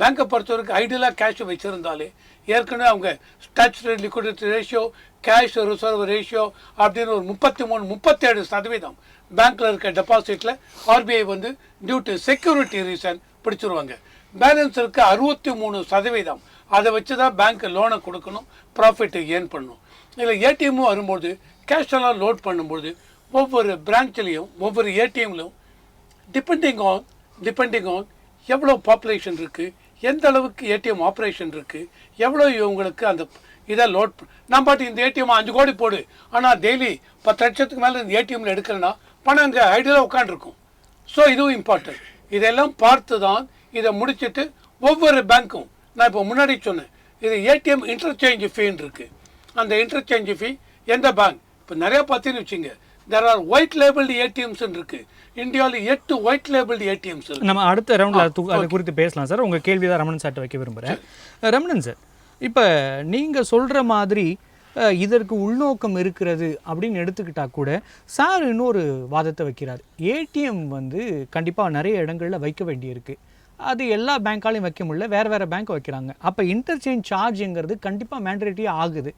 பேங்க்கை பொறுத்தவரைக்கும் ஐடியலாக கேஷ் வச்சுருந்தாலே ஏற்கனவே அவங்க statutory liquidity ratio, cash reserve ratio அப்படின்னு ஒரு 33-37% பேங்க்கில் இருக்க டெபாசிட்டில் ஆர்பிஐ வந்து டியூ டு செக்யூரிட்டி ரீசன் பிடிச்சிருவாங்க. பேலன்ஸ் இருக்க 63%, அதை வச்சு தான் பேங்க் லோனை கொடுக்கணும், ப்ராஃபிட்டை ஏர்ன் பண்ணணும். இதில் ஏடிஎம்மும் வரும்போது கேஷ் எல்லாம் லோட் பண்ணும்போது ஒவ்வொரு பிரான்ச்லேயும் ஒவ்வொரு ஏடிஎம்லையும் டிபெண்டிங் ஆன் எவ்வளோ பாப்புலேஷன் இருக்குது, எந்த அளவுக்கு ஏடிஎம் ஆப்ரேஷன் இருக்குது, எவ்வளோ இவங்களுக்கு அந்த இதை லோட் நான் பாட்டு இந்த ஏடிஎம் 5 கோடி போடு, ஆனால் டெய்லி 10 லட்சத்துக்கு மேலே இந்த ஏடிஎம்மில் எடுக்கலைன்னா பணம் அங்கே ஐடியலாக உட்காந்துருக்கும். ஸோ இதுவும் இம்பார்ட்டன்ட். இதெல்லாம் பார்த்து தான் இதை முடிச்சுட்டு ஒவ்வொரு பேங்க்கும், நான் இப்போ முன்னாடி சொன்னேன், இது ஏடிஎம் இன்டர்சேஞ்ச் ஃபீன்னு இருக்குது. அந்த இன்டர்சேஞ்ச் ஃபீ எந்த பேங்க் இப்போ நிறையா பார்த்தீங்கன்னு வச்சுங்க, there are white labelled ATMs இருக்கு. இந்தியாவில் 8 ஒயிட் லேபிள்டு ஏடிஎம்ஸ் இருக்கு. நம்ம அடுத்த ரவுண்டில் அதை குறித்து பேசலாம் சார். உங்கள் கேள்வி தான் ரமணன் சார்ட்ட வைக்க விரும்புகிறேன். ரமணன் சார், இப்போ நீங்கள் சொல்கிற மாதிரி இதற்கு உள்நோக்கம் இருக்கிறது அப்படின்னு எடுத்துக்கிட்டா கூட சார் இன்னொரு வாதத்தை வைக்கிறார். ஏடிஎம் வந்து கண்டிப்பாக நிறைய இடங்களில் வைக்க வேண்டியிருக்கு. அது எல்லா பேங்க்காலையும் வைக்க முடியல, வேறு பேங்க் வைக்கிறாங்க. அப்போ இன்டர்சேஞ்ச் சார்ஜுங்கிறது கண்டிப்பாக மேண்டரேட்டியாக ஆகுது.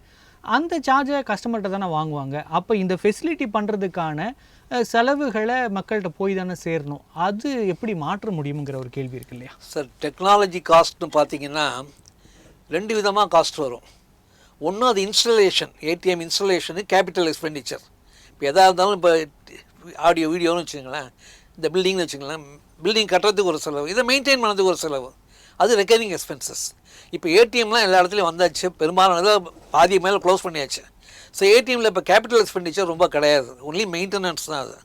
அந்த சார்ஜை கஸ்டமர்கிட்ட தானே வாங்குவாங்க. அப்போ இந்த ஃபெசிலிட்டி பண்ணுறதுக்கான செலவுகளை மக்கள்கிட்ட போய் தானே சேரணும். அது எப்படி மாற்ற முடியுங்கிற ஒரு கேள்வி இருக்கு இல்லையா சார்? டெக்னாலஜி காஸ்ட்னு பார்த்தீங்கன்னா 2 விதமாக காஸ்ட் வரும். ஒன்று அது இன்ஸ்டலேஷன், ஏடிஎம் இன்ஸ்டலேஷனு, கேபிட்டல் எக்ஸ்பெண்டிச்சர். இப்போ எதாக இருந்தாலும் இப்போ ஆடியோ வீடியோன்னு வச்சுங்களேன், இந்த பில்டிங்னு வச்சுங்களேன், பில்டிங் கட்டுறதுக்கு ஒரு செலவு, இதை மெயின்டைன் பண்ணுறதுக்கு ஒரு செலவு, அது ரெக்கரிங் எக்ஸ்பென்சஸ். இப்போ ஏடிஎம்லாம் எல்லா இடத்துலையும் வந்தாச்சு, பெரும்பாலானதை பாதி மேலே க்ளோஸ் பண்ணியாச்சு. ஸோ ஏடிஎம்மில் இப்போ கேபிட்டல் எக்ஸ்பெண்டிச்சர் ரொம்ப கிடையாது, ஒன்லி மெயின்டெனன்ஸ் தான் அது.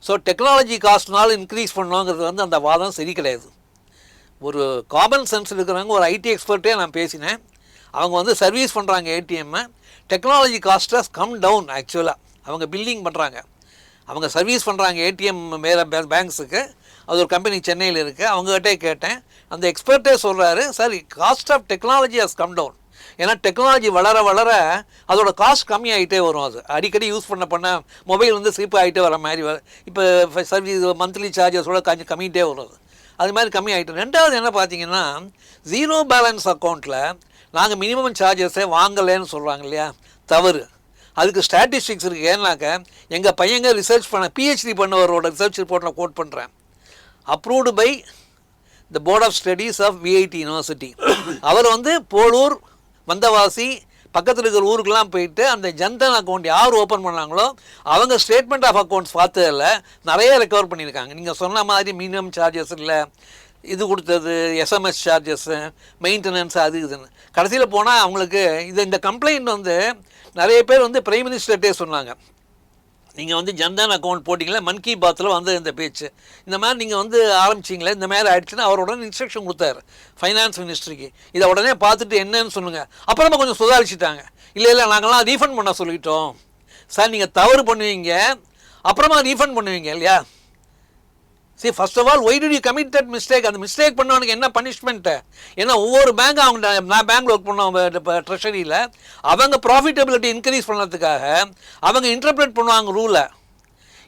ஸோ டெக்னாலஜி காஸ்ட்னால இன்க்ரீஸ் பண்ணோங்கிறது வந்து அந்த வாதம் சரி கிடையாது. ஒரு காமன் சென்ஸ் இருக்கிறவங்க, ஒரு ஐடி எக்ஸ்பர்ட்டே நான் பேசினேன், அவங்க வந்து சர்வீஸ் பண்ணுறாங்க ஏடிஎம்மை. Technology cost come down. ஆக்சுவலாக அவங்க பில்லிங் பண்ணுறாங்க, அவங்க சர்வீஸ் பண்ணுறாங்க ஏடிஎம் மேலே பேங்க்ஸுக்கு. அது ஒரு கம்பெனி சென்னையில் இருக்குது, அவங்ககிட்டே கேட்டேன். அந்த எக்ஸ்பர்ட்டே சொல்கிறாரு, sir cost of technology has come down. ஏன்னா டெக்னாலஜி வளர வளர அதோட காஸ்ட் கம்மியாகிட்டே வரும். அது அடிக்கடி யூஸ் பண்ண மொபைல் வந்து ஸ்லிப் ஆகிட்டே வர மாதிரி இப்போ சர்வீஸ் மந்த்லி சார்ஜஸோட கொஞ்சம் கம்மிகிட்டே வரும். அது மாதிரி கம்மியாகிட்டு. ரெண்டாவது என்ன பார்த்தீங்கன்னா, ஜீரோ பேலன்ஸ் அக்கௌண்ட்டில் நாங்கள் மினிமம் சார்ஜஸே வாங்கலைன்னு சொல்கிறாங்க இல்லையா, தவறு. அதுக்கு ஸ்டாட்டிஸ்டிக்ஸ் இருக்குது. ஏன்னாக்க எங்கள் பையங்க ரிசர்ச் பண்ண பிஹெச்டி பண்ணவரோட ரிசர்ச் ரிப்போர்ட் நான் கோட் பண்ணுறேன். Approved by the board of studies of VIT university. அவர் வந்து போலூர், வந்தவாசி பக்கத்தில் இருக்கிற ஊருக்கெல்லாம் போயிட்டு அந்த ஜன்தன் அக்கௌண்ட் யார் ஓப்பன் பண்ணாங்களோ அவங்க ஸ்டேட்மெண்ட் ஆஃப் அக்கௌண்ட்ஸ் பார்த்ததில் நிறைய ரெக்கவர் பண்ணியிருக்காங்க. நீங்கள் சொன்ன மாதிரி மினிமம் சார்ஜஸ் இல்லை, இது கொடுத்தது எஸ்எம்எஸ் சார்ஜஸ்ஸு, மெயின்டெனன்ஸ், அது இதுன்னு. கடைசியில் போனால் அவங்களுக்கு இந்த கம்ப்ளைண்ட் வந்து நிறைய பேர் வந்து பிரைம் மினிஸ்டர்கிட்டே சொன்னாங்க. நீங்கள் வந்து ஜன்தன் அக்கௌண்ட் போட்டிங்களே, மன் கி பாத்தில் வந்து இந்த பேச்சு இந்த மாதிரி நீங்கள் வந்து ஆரம்பிச்சிங்களே, இந்த மாதிரி ஆயிடுச்சுன்னா அவர் உடனே இன்ஸ்ட்ரக்ஷன் கொடுத்தாரு ஃபைனான்ஸ் மினிஸ்ட்ரிக்கு. இதை உடனே பார்த்துட்டு என்னன்னு சொல்லுங்கள். அப்புறமா கொஞ்சம் சுதாரிச்சுட்டாங்க. இல்லை நாங்கள்லாம் ரீஃபண்ட் பண்ண சொல்லிட்டோம் சார். நீங்கள் தவறு பண்ணுவீங்க, அப்புறமா ரீஃபண்ட் பண்ணுவீங்க இல்லையா. சரி, first of all, why did you commit that mistake? அந்த மிஸ்டேக் பண்ணவனுக்கு என்ன பனிஷ்மெண்ட்டு? ஏன்னா ஒவ்வொரு பேங்க், அவங்க நான் பேங்க்கில் ஒர்க் பண்ண ட்ரெஷரியில் அவங்க ப்ராஃபிட்டபிலிட்டி இன்க்ரீஸ் பண்ணுறதுக்காக அவங்க இன்டர்பிரேட் பண்ணுவாங்க ரூலை.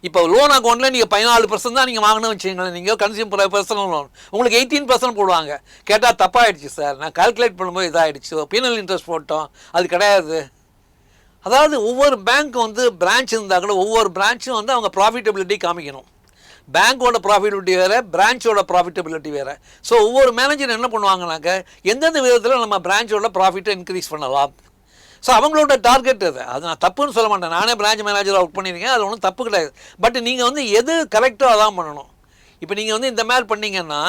இப்போ லோன் அக்கௌண்ட்டில் நீங்கள் 14% தான் நீங்கள் வாங்கணும்னு வச்சுங்களேன், நீங்கள் கன்சியூமர் பர்சனல் லோன் உங்களுக்கு 18% போடுவாங்க. கேட்டால் தப்பாகிடுச்சு சார், நான் கால்குலேட் பண்ணும்போது இதாகிடுச்சு, பீனல் இன்ட்ரெஸ்ட் போட்டோம், அது கிடையாது. அதாவது ஒவ்வொரு பேங்க் வந்து பிரான்ச் இருந்தால் கூட ஒவ்வொரு பிரான்ச்சும் வந்து அவங்க ப்ராஃபிட்டபிலிட்டி காமிக்கணும். பேங்க்கோட ப்ராஃபிட்டபிலிட்டி வேறு, பிரான்ச்சோட ப்ராஃபிட்டபிலிட்டி வேறு. ஸோ ஒவ்வொரு மேனேஜர் என்ன பண்ணுவாங்கனாக்க, எந்தெந்த விதத்தில் நம்ம பிரான்ச்சோட ப்ராஃபிட்டை இன்க்ரீஸ் பண்ணலாம். ஸோ அவங்களோட டார்கெட் அது நான் தப்புன்னு சொல்ல மாட்டேன். நானே பிரான்ச் மேனேஜராக ஒர்க் பண்ணியிருக்கேன், அது ஒன்றும் தப்பு கிடையாது. பட் நீங்கள் வந்து எது கரெக்டோ அதான் பண்ணணும். இப்போ நீங்கள் வந்து இந்த மாதிரி பண்ணிங்கன்னா,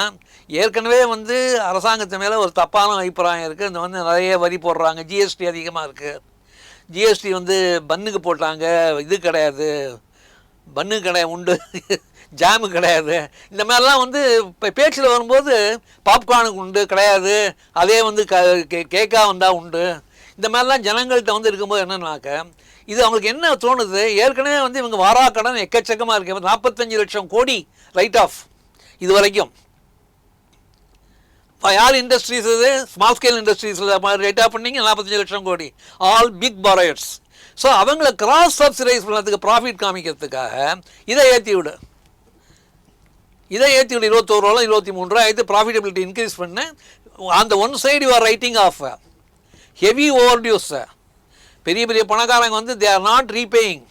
ஏற்கனவே வந்து அரசாங்கத்து மேலே ஒரு தப்பான அபிப்பிராயம் இருக்குது. இந்த வந்து நிறைய வரி போடுறாங்க, ஜிஎஸ்டி அதிகமாக இருக்குது. ஜிஎஸ்டி வந்து பன்னுக்கு போட்டாங்க, இது கிடையாது, பன்னு கிடையாது உண்டு, ஜாமு கிடையாது. இந்த மாதிரிலாம் வந்து இப்போ பேச்சில் வரும்போது பாப்கார்னுக்கு உண்டு கிடையாது, அதே வந்து கேக்காக வந்தால் உண்டு, இந்த மாதிரிலாம் ஜனங்கள்கிட்ட வந்து இருக்கும்போது என்னன்னாக்க, இது அவங்களுக்கு என்ன தோணுது, ஏற்கனவே வந்து இவங்க வாராக்கடன் எக்கச்சக்கமாக இருக்கு. 45 லட்சம் கோடி ரைட் ஆஃப் இது வரைக்கும். யார் இண்டஸ்ட்ரீஸ், இது ஸ்மால் ஸ்கேல் இண்டஸ்ட்ரீஸில் ரைட் ஆஃப் பண்ணிங்க 45 லட்சம் கோடி, ஆல் பிக் பாரோயர்ஸ். ஸோ அவங்கள கிராஸ் சப்சிடைஸ் பண்ணுறதுக்கு ப்ராஃபிட் காமிக்கிறதுக்காக இதை ஏற்றி விடு 21 ரூபா 23 ரூபா ஆயிடுத்து, ப்ராஃபிட்டபிலிட்டி இன்க்ரீஸ் பண்ண. அந்த one side you are writing off heavy over dues. பெரிய பெரிய பணக்காரங்க வந்து தே ஆர் நாட் ரீபேயிங்.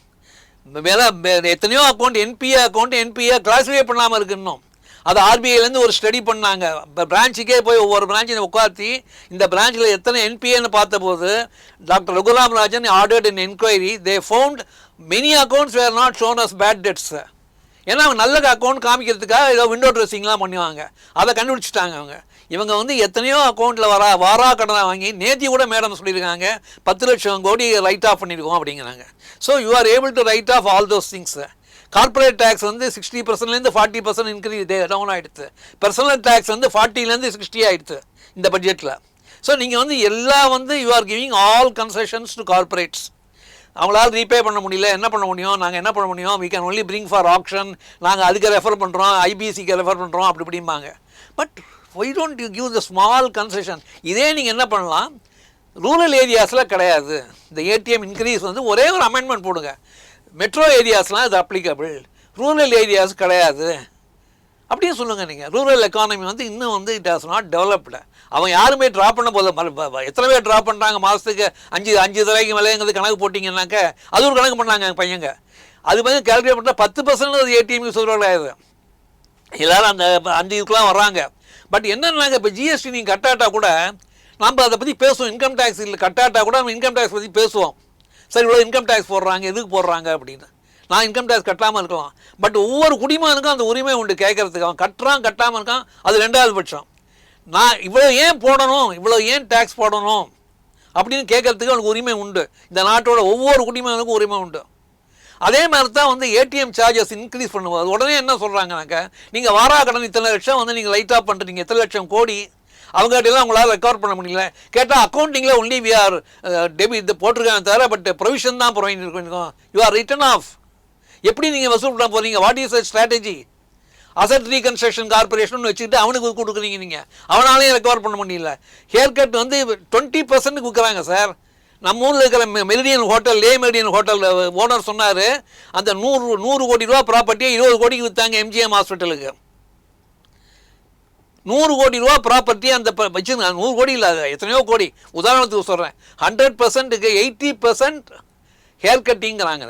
எத்தனையோ அக்கௌண்ட் என்பிஏ கிளாஸிஃபை பண்ணாமல் இருக்கு இன்னும். அது ஆர்பிஐலேருந்து ஒரு ஸ்டடி பண்ணாங்க. இப்போ பிரான்ச்சுக்கே போய் ஒவ்வொரு பிரான்ச்சை உட்காத்தி இந்த பிரான்ச்சில் எத்தனை என்பிஏன்னு பார்த்தபோது doctor Raghuram Rajan ordered in enquiry, they found many accounts were not shown as bad debts. ஏன்னா அவங்க நல்ல அக்கௌண்ட் காமிக்கிறதுக்காக ஏதோ விண்டோ ட்ரெஸ்ஸிங்லாம் பண்ணுவாங்க, அதை கண்டுபிடிச்சிட்டாங்க அவங்க. இவங்க வந்து எத்தனையோ அக்கௌண்ட்டில் வாரா கடனை வாங்கி, நேற்று கூட மேடம் சொல்லியிருக்காங்க 10 லட்சம் கோடி ரைட் ஆஃப் பண்ணியிருக்கோம் அப்படிங்கிறாங்க. So you are able to write off all those things. Corporate tax வந்து 60%லேருந்து 40% இன்க்ரீஸ் டவுன் ஆகிடுது. பர்சனல் டேக்ஸ் வந்து 40லேருந்து 60 ஆகிடுது இந்த பட்ஜெட்டில். ஸோ நீங்கள் வந்து எல்லாம் வந்து you are giving all concessions to corporates. அவங்களால ரீபே பண்ண முடியல, என்ன பண்ண முடியும், நாங்கள் என்ன பண்ண முடியும், we can only bring for auction, நாங்கள் அதுக்கு ரெஃபர் பண்ணுறோம், ஐபிசிக்கு ரெஃபர் பண்ணுறோம் அப்படி இப்படிம்பாங்க. But why don't you give the small concession? இதே நீங்கள் என்ன பண்ணலாம், ரூரல் ஏரியாஸில் கிடையாது. இந்த ஏடிஎம் இன்க்ரீஸ் வந்து ஒரே ஒரு அமெண்ட்மெண்ட் போடுங்க, மெட்ரோ ஏரியாஸ்லாம் இது அப்ளிகபிள், ரூரல் ஏரியாஸ் கிடையாது அப்படின்னு சொல்லுங்கள். நீங்கள் ரூரல் எக்கானமி வந்து இன்னும் வந்து இட் ஹாஸ் நாட் டெவலப்டு. அவன் யாருமே ட்ராப் பண்ண போதும், எத்தனை பேர் ட்ராப் பண்ணுறாங்க மாதத்துக்கு 5 தடவைக்கு மேலேங்கிறது கணக்கு போட்டிங்கன்னாக்க அது ஒரு கணக்கு பண்ணாங்க எங்கள் பையங்க. அது வந்து கேல்குலேட் பண்ணால் 10% ஏடிஎம் யூஸ் கிடையாது. எல்லோரும் அந்த 5 இதுக்கெலாம் வர்றாங்க. பட் என்னன்னாங்க, இப்போ ஜிஎஸ்டி நீங்கள் கட்டாட்டா கூட நம்ம அதை பற்றி பேசுவோம், இன்கம் டேக்ஸ் இல்லை கட்டாட்டா கூட நம்ம இன்கம் டேக்ஸ் பற்றி பேசுவோம். சரி இவ்வளோ இன்கம் டேக்ஸ் போடுறாங்க, எதுக்கு போடுறாங்க அப்படின்னு. நான் இன்கம் டேக்ஸ் கட்டாமல் இருக்கலாம், பட் ஒவ்வொரு குடிமகனுக்கும் அந்த உரிமை உண்டு கேட்கறதுக்கு. அவன் கட்டுறான் கட்டாமல் இருக்கான், அது 2வது பட்சம். நான் இவ்வளோ ஏன் போடணும், இவ்வளோ ஏன் டேக்ஸ் போடணும் அப்படின்னு கேட்கறதுக்கு அவனுக்கு உரிமை உண்டு. இந்த நாட்டோட ஒவ்வொரு குடிமகனுக்கும் உரிமை உண்டு. அதே மாதிரி தான் வந்து ஏடிஎம் சார்ஜஸ் இன்க்ரீஸ் பண்ணும்போது உடனே என்ன சொல்கிறாங்கனாக்கா, நீங்கள் வாரா கடன் இத்தனை லட்சம் வந்து நீங்கள் லைட்டாக பண்ணுறீங்க, எத்தனை லட்சம் கோடி அவங்ககிட்டலாம் உங்களால் ரெக்கவர் பண்ண முடியல. கேட்டால் அக்கௌண்டிங்கில் ஒன்லி வி ஆர் டெபிட் இது போட்டிருக்காங்க தவிர, பட் ப்ரொவிஷன் தான் ப்ரொவைட் இருக்கும், யூ ஆர் ரிட்டன் ஆஃப். எப்படி நீங்கள் வசூல் பண்ண போகிறீங்க, what is a strategy? Asset reconstruction corporation வச்சுக்கிட்டு அவனுக்கு கொடுக்குறீங்க, நீங்கள் அவனாலையும் ரெக்கவர் பண்ண முடியல. ஹேர் கட் வந்து 20% கொடுக்குறாங்க சார். நம்ம ஊரில் இருக்கிற மெரிடியன் ஹோட்டல், லே மெரிடியன் ஹோட்டல் ஓனர் சொன்னார், அந்த 100 கோடி ரூபா ப்ராப்பர்ட்டியை 20 கோடிக்கு விற்றாங்க எம்ஜிஎம் ஹாஸ்பிட்டலுக்கு. 100 கோடி ரூபா ப்ராப்பர்ட்டி அந்த வச்சுருந்தாங்க. 100 கோடி இல்லை, எத்தனையோ கோடி. உதாரணத்துக்கு சொல்கிறேன், 100%க்கு 80% ஹேர் கட்டிங்கிறாங்க.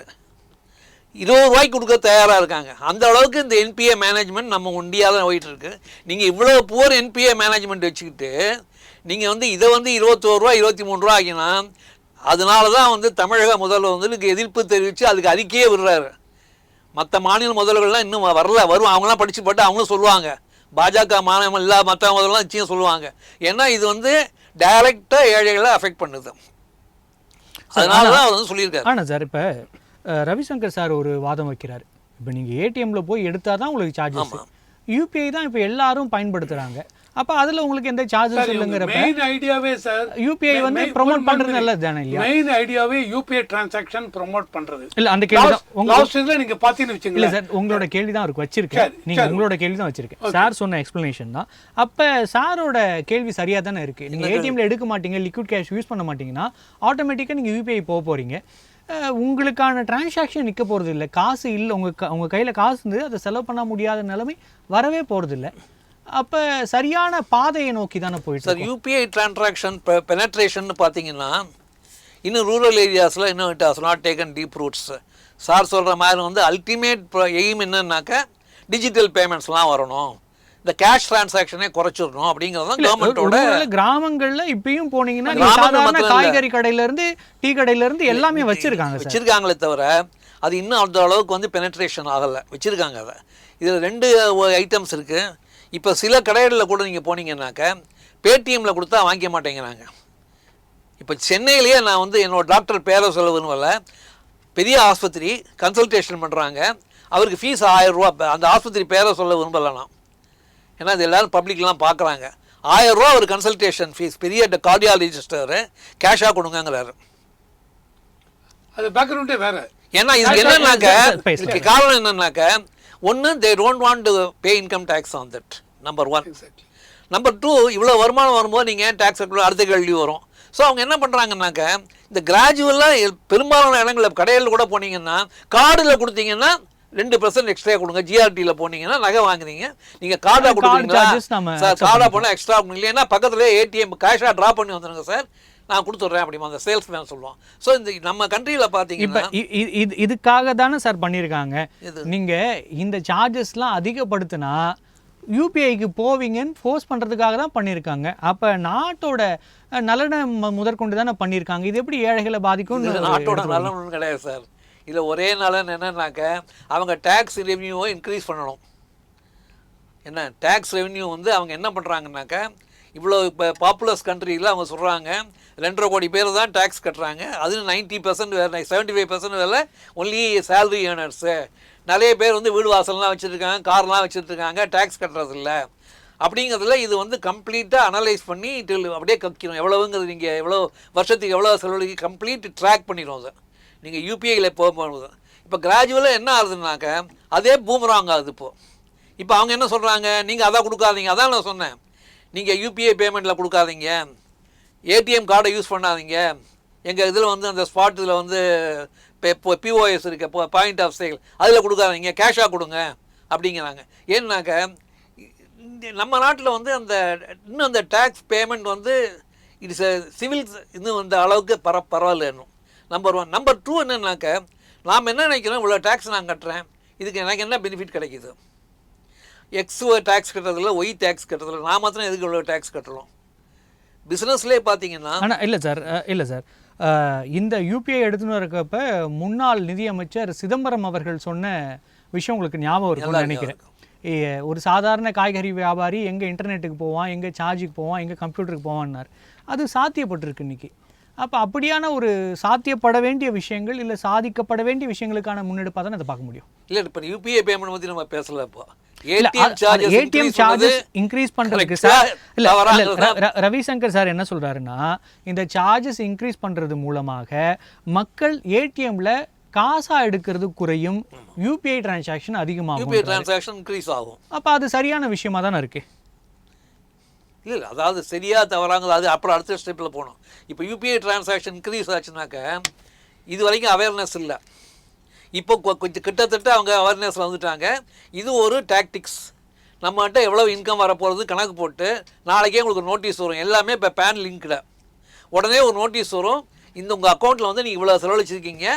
20 ரூபாய்க்கு கொடுக்க தயாராக இருக்காங்க. அந்த அளவுக்கு இந்த என்பிஏ மேனேஜ்மெண்ட் நம்ம இந்தியாவில் தான் போயிட்டு இருக்கு. நீங்கள் இவ்வளோ புவர் என்பிஏ மேனேஜ்மெண்ட் வச்சுக்கிட்டு நீங்கள் வந்து இதை வந்து 21 ரூபா 23 ரூபா ஆகினா, அதனால தான் வந்து தமிழக முதல்வர் வந்து இதுக்கு எதிர்ப்பு தெரிவித்து அதுக்கு அறிக்கையே விடுறாரு. மற்ற மாநில முதல்வர்கள்லாம் இன்னும் வரும், அவங்களாம் படித்து போட்டு அவங்களும் சொல்லுவாங்க. பாஜக மாநிலம் இல்லாத மற்ற முதல்வர்லாம் நிச்சயம் சொல்லுவாங்க. ஏன்னா இது வந்து டைரெக்டாக ஏழைகளை அஃபெக்ட் பண்ணுது. அதனால தான் அவர் வந்து சொல்லியிருக்காரு. ஆனால் சார் இப்போ ரவிசங்கர் சார் ஒரு வாதம் வைக்கிறார், இப்போ நீங்கள் ஏடிஎம்மில் போய் எடுத்தால் தான் உங்களுக்கு சார்ஜஸ். யூபிஐ தான் இப்போ எல்லாரும் பயன்படுத்துகிறாங்க, அப்போ அதில் உங்களுக்கு எந்த சார்ஜஸ் இல்லைங்கிறப்ப மெயின் ஐடியாவே சார் யூபிஐ வந்து ப்ரொமோட் பண்ணுறது நல்லது தானே இல்லையா? மெயின் ஐடியாவே யூபிஐ டிரான்சாக்ஷன் ப்ரொமோட் பண்ணுறது. இல்லை அந்த கேள்வி தான் லாஸ்ட் இதில் நீங்கள் பார்த்தீங்கன்னு வச்சுங்களேன். இல்லை சார், உங்களோட கேள்வி தான் அவருக்கு வச்சிருக்கேன், நீங்கள் உங்களோட கேள்வி தான் வச்சிருக்கேன். சார் சொன்ன எக்ஸ்பிளனேஷன் தான். அப்போ சாரோட கேள்வி சரியாக தானே இருக்குது. நீங்கள் ஏடிஎம்மில் எடுக்க மாட்டீங்க, லிக்விட் கேஷ் யூஸ் பண்ண மாட்டீங்கன்னா ஆட்டோமேட்டிக்காக நீங்கள் யூபிஐ போக போகிறீங்க. உங்களுக்கான டிரான்சாக்ஷன் நிற்க போகிறது இல்லை, காசு இல்லை, உங்கள் கையில் காசு இருந்து அதை செலவு பண்ண முடியாத நிலைமை வரவே போகிறது இல்லை. அப்போ சரியான பாதையை நோக்கி தானே போயிட்டு சார். யூபிஐ டிரான்சாக்ஷன் பெனட்ரேஷன் பார்த்தீங்கன்னா இன்னும் ரூரல் ஏரியாஸில் இன்னும் it has not taken deep roots. Sir சொல்கிற மாதிரி வந்து அல்டிமேட் எய்ம் என்னன்னாக்கா டிஜிட்டல் பேமெண்ட்ஸ்லாம் வரணும், இந்த கேஷ் டிரான்சாக்ஷனே குறைச்சிடணும் அப்படிங்கிறது கவர்மெண்ட்டோட. கிராமங்களில் இப்பயும் போனீங்கன்னா காய்கறி கடையில இருந்து டீ கடையில இருந்து எல்லாமே வச்சிருக்காங்களே தவிர அது இன்னும் அந்த அளவுக்கு வந்து பெனட்ரேஷன் ஆகலை. வச்சுருக்காங்க அதை. இதில் 2 ஐட்டம்ஸ் இருக்குது. இப்போ சில கடைகளில் கூட நீங்கள் போனீங்கன்னாக்க பேடிஎம்மில் கொடுத்தா வாங்கிக்க மாட்டேங்கிறாங்க. இப்போ சென்னையிலேயே நான் வந்து என்னோடய டாக்டர் பேரை சொல்ல விரும்பல, பெரிய ஆஸ்பத்திரி கன்சல்டேஷன் பண்ணுறாங்க, அவருக்கு ஃபீஸ் 1000 ரூபா. அந்த ஆஸ்பத்திரி பேரை சொல்ல விரும்பலாம், ஏன்னா இது எல்லோரும் பப்ளிக்லாம் பார்க்குறாங்க. 1000 ரூபா ஒரு கன்சல்டேஷன் ஃபீஸ், பெரிய கார்டியாலஜிஸ்டர் கேஷாக கொடுங்கிறாரு. அது பேக்ரவுண்டே வேறு. ஏன்னா இதுக்கு என்னன்னாக்க காரணம் என்னன்னாக்க, ஒன்று they don't want to pay income tax on that, number 1. Number 2, இவ்வளோ வருமானம் வரும்போது நீங்கள் ஏன் டேக்ஸ் அடுத்த கேள்வி வரும். ஸோ அவங்க என்ன பண்ணுறாங்கன்னாக்க, இந்த கிராஜுவலாக பெரும்பாலான இடங்களில் கடையில் கூட போனீங்கன்னா கார்டில் கொடுத்தீங்கன்னா 2% எக்ஸ்ட்ரா கொடுங்க. ஜிஆர்டியில் போனீங்கன்னா நகை வாங்குறீங்க, நீங்கள் கார்டாக கொடுக்குறீங்களா சார், கார்டாக போனால் எக்ஸ்ட்ரா கொடுங்க, இல்லைன்னா பக்கத்துலேயே ஏடிஎம் கேஷாக ட்ரா பண்ணி வந்துடுங்க சார், நான் கொடுத்துட்றேன் அப்படிமா அந்த சேல்ஸ்மேன் சொல்லுவோம். ஸோ இந்த நம்ம கண்ட்ரியில் பார்த்தீங்கன்னா இதுக்காக தானே சார் பண்ணியிருக்காங்க. நீங்கள் இந்த சார்ஜஸ்லாம் அதிகப்படுத்தினா யூபிஐக்கு போவீங்கன்னு ஃபோர்ஸ் பண்ணுறதுக்காக தான் பண்ணியிருக்காங்க. அப்போ நாட்டோட நலனை முதற்கொண்டு தானே பண்ணியிருக்காங்க. இது எப்படி ஏழைகளை பாதிக்கும்? நாட்டோட நலன் கிடையாது சார். இதில் ஒரே நலன் என்னன்னாக்க, அவங்க டேக்ஸ் ரெவன்யூவை இன்க்ரீஸ் பண்ணணும். என்ன டேக்ஸ் ரெவன்யூ வந்து அவங்க என்ன பண்ணுறாங்கனாக்க, இவ்வளோ இப்போ பாப்புலஸ் கண்ட்ரியில் அவங்க சொல்கிறாங்க 2.5 கோடி பேர் தான் டேக்ஸ் கட்டுறாங்க, அது 90% வேறு 75% வேலை ஒன்லி சேலரி ஏர்னர்ஸு. நிறைய பேர் வந்து வீடு வாசல்லாம் வச்சுருக்காங்க, கார்லாம் வச்சுருக்காங்க, டேக்ஸ் கட்டுறதில்ல. அப்படிங்கிறதுல இது வந்து கம்ப்ளீட்டாக அனலைஸ் பண்ணி அப்படியே கக்கிடும், எவ்வளவுங்கிறது நீங்கள் எவ்வளோ வருஷத்துக்கு எவ்வளோ செலவழிக்கு கம்ப்ளீட் ட்ராக் பண்ணிடும் சார். நீங்கள் யூபிஐயில் போகும்போது இப்போ கிராஜுவலாக என்ன ஆகுதுன்னாக்க அதே பூமராங் ஆகுது இப்போ அவங்க என்ன சொல்கிறாங்க, நீங்கள் அதான் கொடுக்காதீங்க. அதான் நான் சொன்னேன், நீங்கள் யூபிஐ பேமெண்ட்டில் கொடுக்காதீங்க, ஏடிஎம் கார்டை யூஸ் பண்ணாதீங்க, எங்கள் இதில் வந்து அந்த ஸ்பாட் இதில் வந்து இப்போ பிஓஎஸ் இருக்க பாயிண்ட் ஆஃப் சேல் அதில் கொடுக்காதீங்க, கேஷாக கொடுங்க அப்படிங்கிறாங்க. ஏன்னாக்க நம்ம நாட்டில் வந்து இன்னும் அந்த டேக்ஸ் பேமெண்ட் வந்து இட்ஸ் சிவில் இன்னும் அந்த அளவுக்கு பரவாயில்ல இன்னும். நம்பர் 1. நம்பர் 2 என்னன்னாக்க நாம் என்ன நினைக்கிறோம், இவ்வளோ டேக்ஸ் நான் கட்டுறேன், இதுக்கு எனக்கு என்ன பெனிஃபிட் கிடைக்கிது? எக்ஸ் டேக்ஸ் கட்டுறதில்ல, ஒய் டேக்ஸ் கட்டுறதில்ல, நான் மாத்திரம் எதுக்கு இவ்வளோ டேக்ஸ் கட்டுறோம்? பிஸ்னஸ்லேயே பார்த்தீங்கன்னா ஆனால் இல்லை சார் இந்த யூபிஐ எடுத்துன்னு இருக்கப்ப முன்னாள் நிதியமைச்சர் சிதம்பரம் அவர்கள் சொன்ன விஷயம் உங்களுக்கு ஞாபகம் இருக்கும்னு நினைக்கிறேன். ஒரு சாதாரண காய்கறி வியாபாரி எங்கே இன்டர்நெட்டுக்கு போவான், எங்கே சார்ஜுக்கு போவான், எங்கே கம்ப்யூட்டருக்கு போவான்னார். அது சாத்தியப்பட்டிருக்கு இன்றைக்கி. அப்போ அப்படியான ஒரு சாத்தியப்பட வேண்டிய விஷயங்கள் இல்லை சாதிக்கப்பட வேண்டிய விஷயங்களுக்கான முன்னெடுப்பாக தான் அதை பார்க்க முடியும். இல்லை இப்போ யூபிஐ பேமெண்ட் பற்றி நம்ம பேசல. இப்போ ஏடிஎம் சார்ஜஸ் இன்க்ரீஸ் பண்ணுறதுக்கு சார் இல்லை ரவிசங்கர் சார் என்ன சொல்கிறாருன்னா, இந்த சார்ஜஸ் இன்க்ரீஸ் பண்ணுறது மூலமாக மக்கள் ஏடிஎம்ல காசா எடுக்கிறது குறையும், யூபிஐ டிரான்சாக்ஷன் அதிகமாகும், யூபிஐ டிரான்சாக்ஷன் இன்க்ரீஸ் ஆகும். அப்போ அது சரியான விஷயமா தானே இருக்குது. இல்லை அதாவது சரியாக தவறாங்க, அது அப்புறம் அடுத்த ஸ்டெப்பில் போகணும். இப்போ யூபிஐ டிரான்சாக்ஷன் இன்க்ரீஸ் ஆச்சுனாக்க இது வரைக்கும் அவேர்னஸ் இல்லை, இப்போ கொஞ்சம் கிட்டத்தட்ட அவங்க அவேர்னஸில் வந்துட்டாங்க. இது ஒரு டாக்டிக்ஸ். நம்மகிட்ட எவ்வளோ இன்கம் வரப்போகிறது கணக்கு போட்டு நாளைக்கே உங்களுக்கு நோட்டீஸ் வரும். எல்லாமே இப்போ பேன் லிங்க்டு. உடனே ஒரு நோட்டீஸ் வரும், இந்த உங்கள் அக்கௌண்ட்டில் வந்து நீங்கள் இவ்வளோ செலவழிச்சிருக்கீங்க,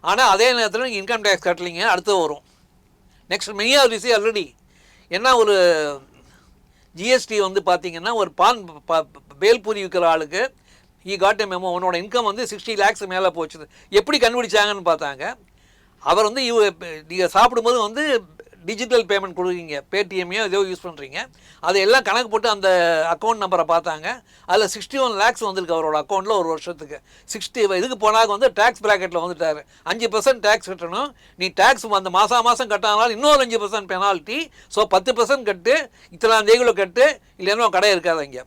ஆனால் அதே நேரத்தில் நீங்கள் இன்கம் டேக்ஸ் கட்டலிங்க, அடுத்து வரும். Next many of this already என்ன ஒரு ஜிஎஸ்டி வந்து பார்த்தீங்கன்னா ஒரு பேல்பூரி விற்கிற ஆளுக்கு காட் எ மெமோ, உன்னோட இன்கம் வந்து 60 lakhs மேலே போச்சு. எப்படி கண்டுபிடிச்சாங்கன்னு பார்த்தாங்க. அவர் வந்து நீங்கள் சாப்பிடும்போது வந்து டிஜிட்டல் பேமெண்ட் கொடுக்குறீங்க, பேடிஎம்மையோ ஏதோ யூஸ் பண்ணுறீங்க, அதையெல்லாம் கணக்கு போட்டு அந்த அக்கௌண்ட் நம்பரை பார்த்தாங்க. அதில் 61 lakhs வந்திருக்கு அவரோட அக்கௌண்ட்டில் ஒரு வருஷத்துக்கு. 60 இதுக்கு போனாக்க வந்து டேக்ஸ் ப்ராக்கெட்டில் வந்துட்டார். 5% டேக்ஸ் கட்டணும். நீ டேக்ஸ் அந்த மாதம் கட்டானாலும் இன்னொரு 5% பெனால்ட்டி. ஸோ 10% கட்டு, இத்தனாம் தேதியில் கட்டு, இல்லைன்னா கடை இருக்காது இங்கே.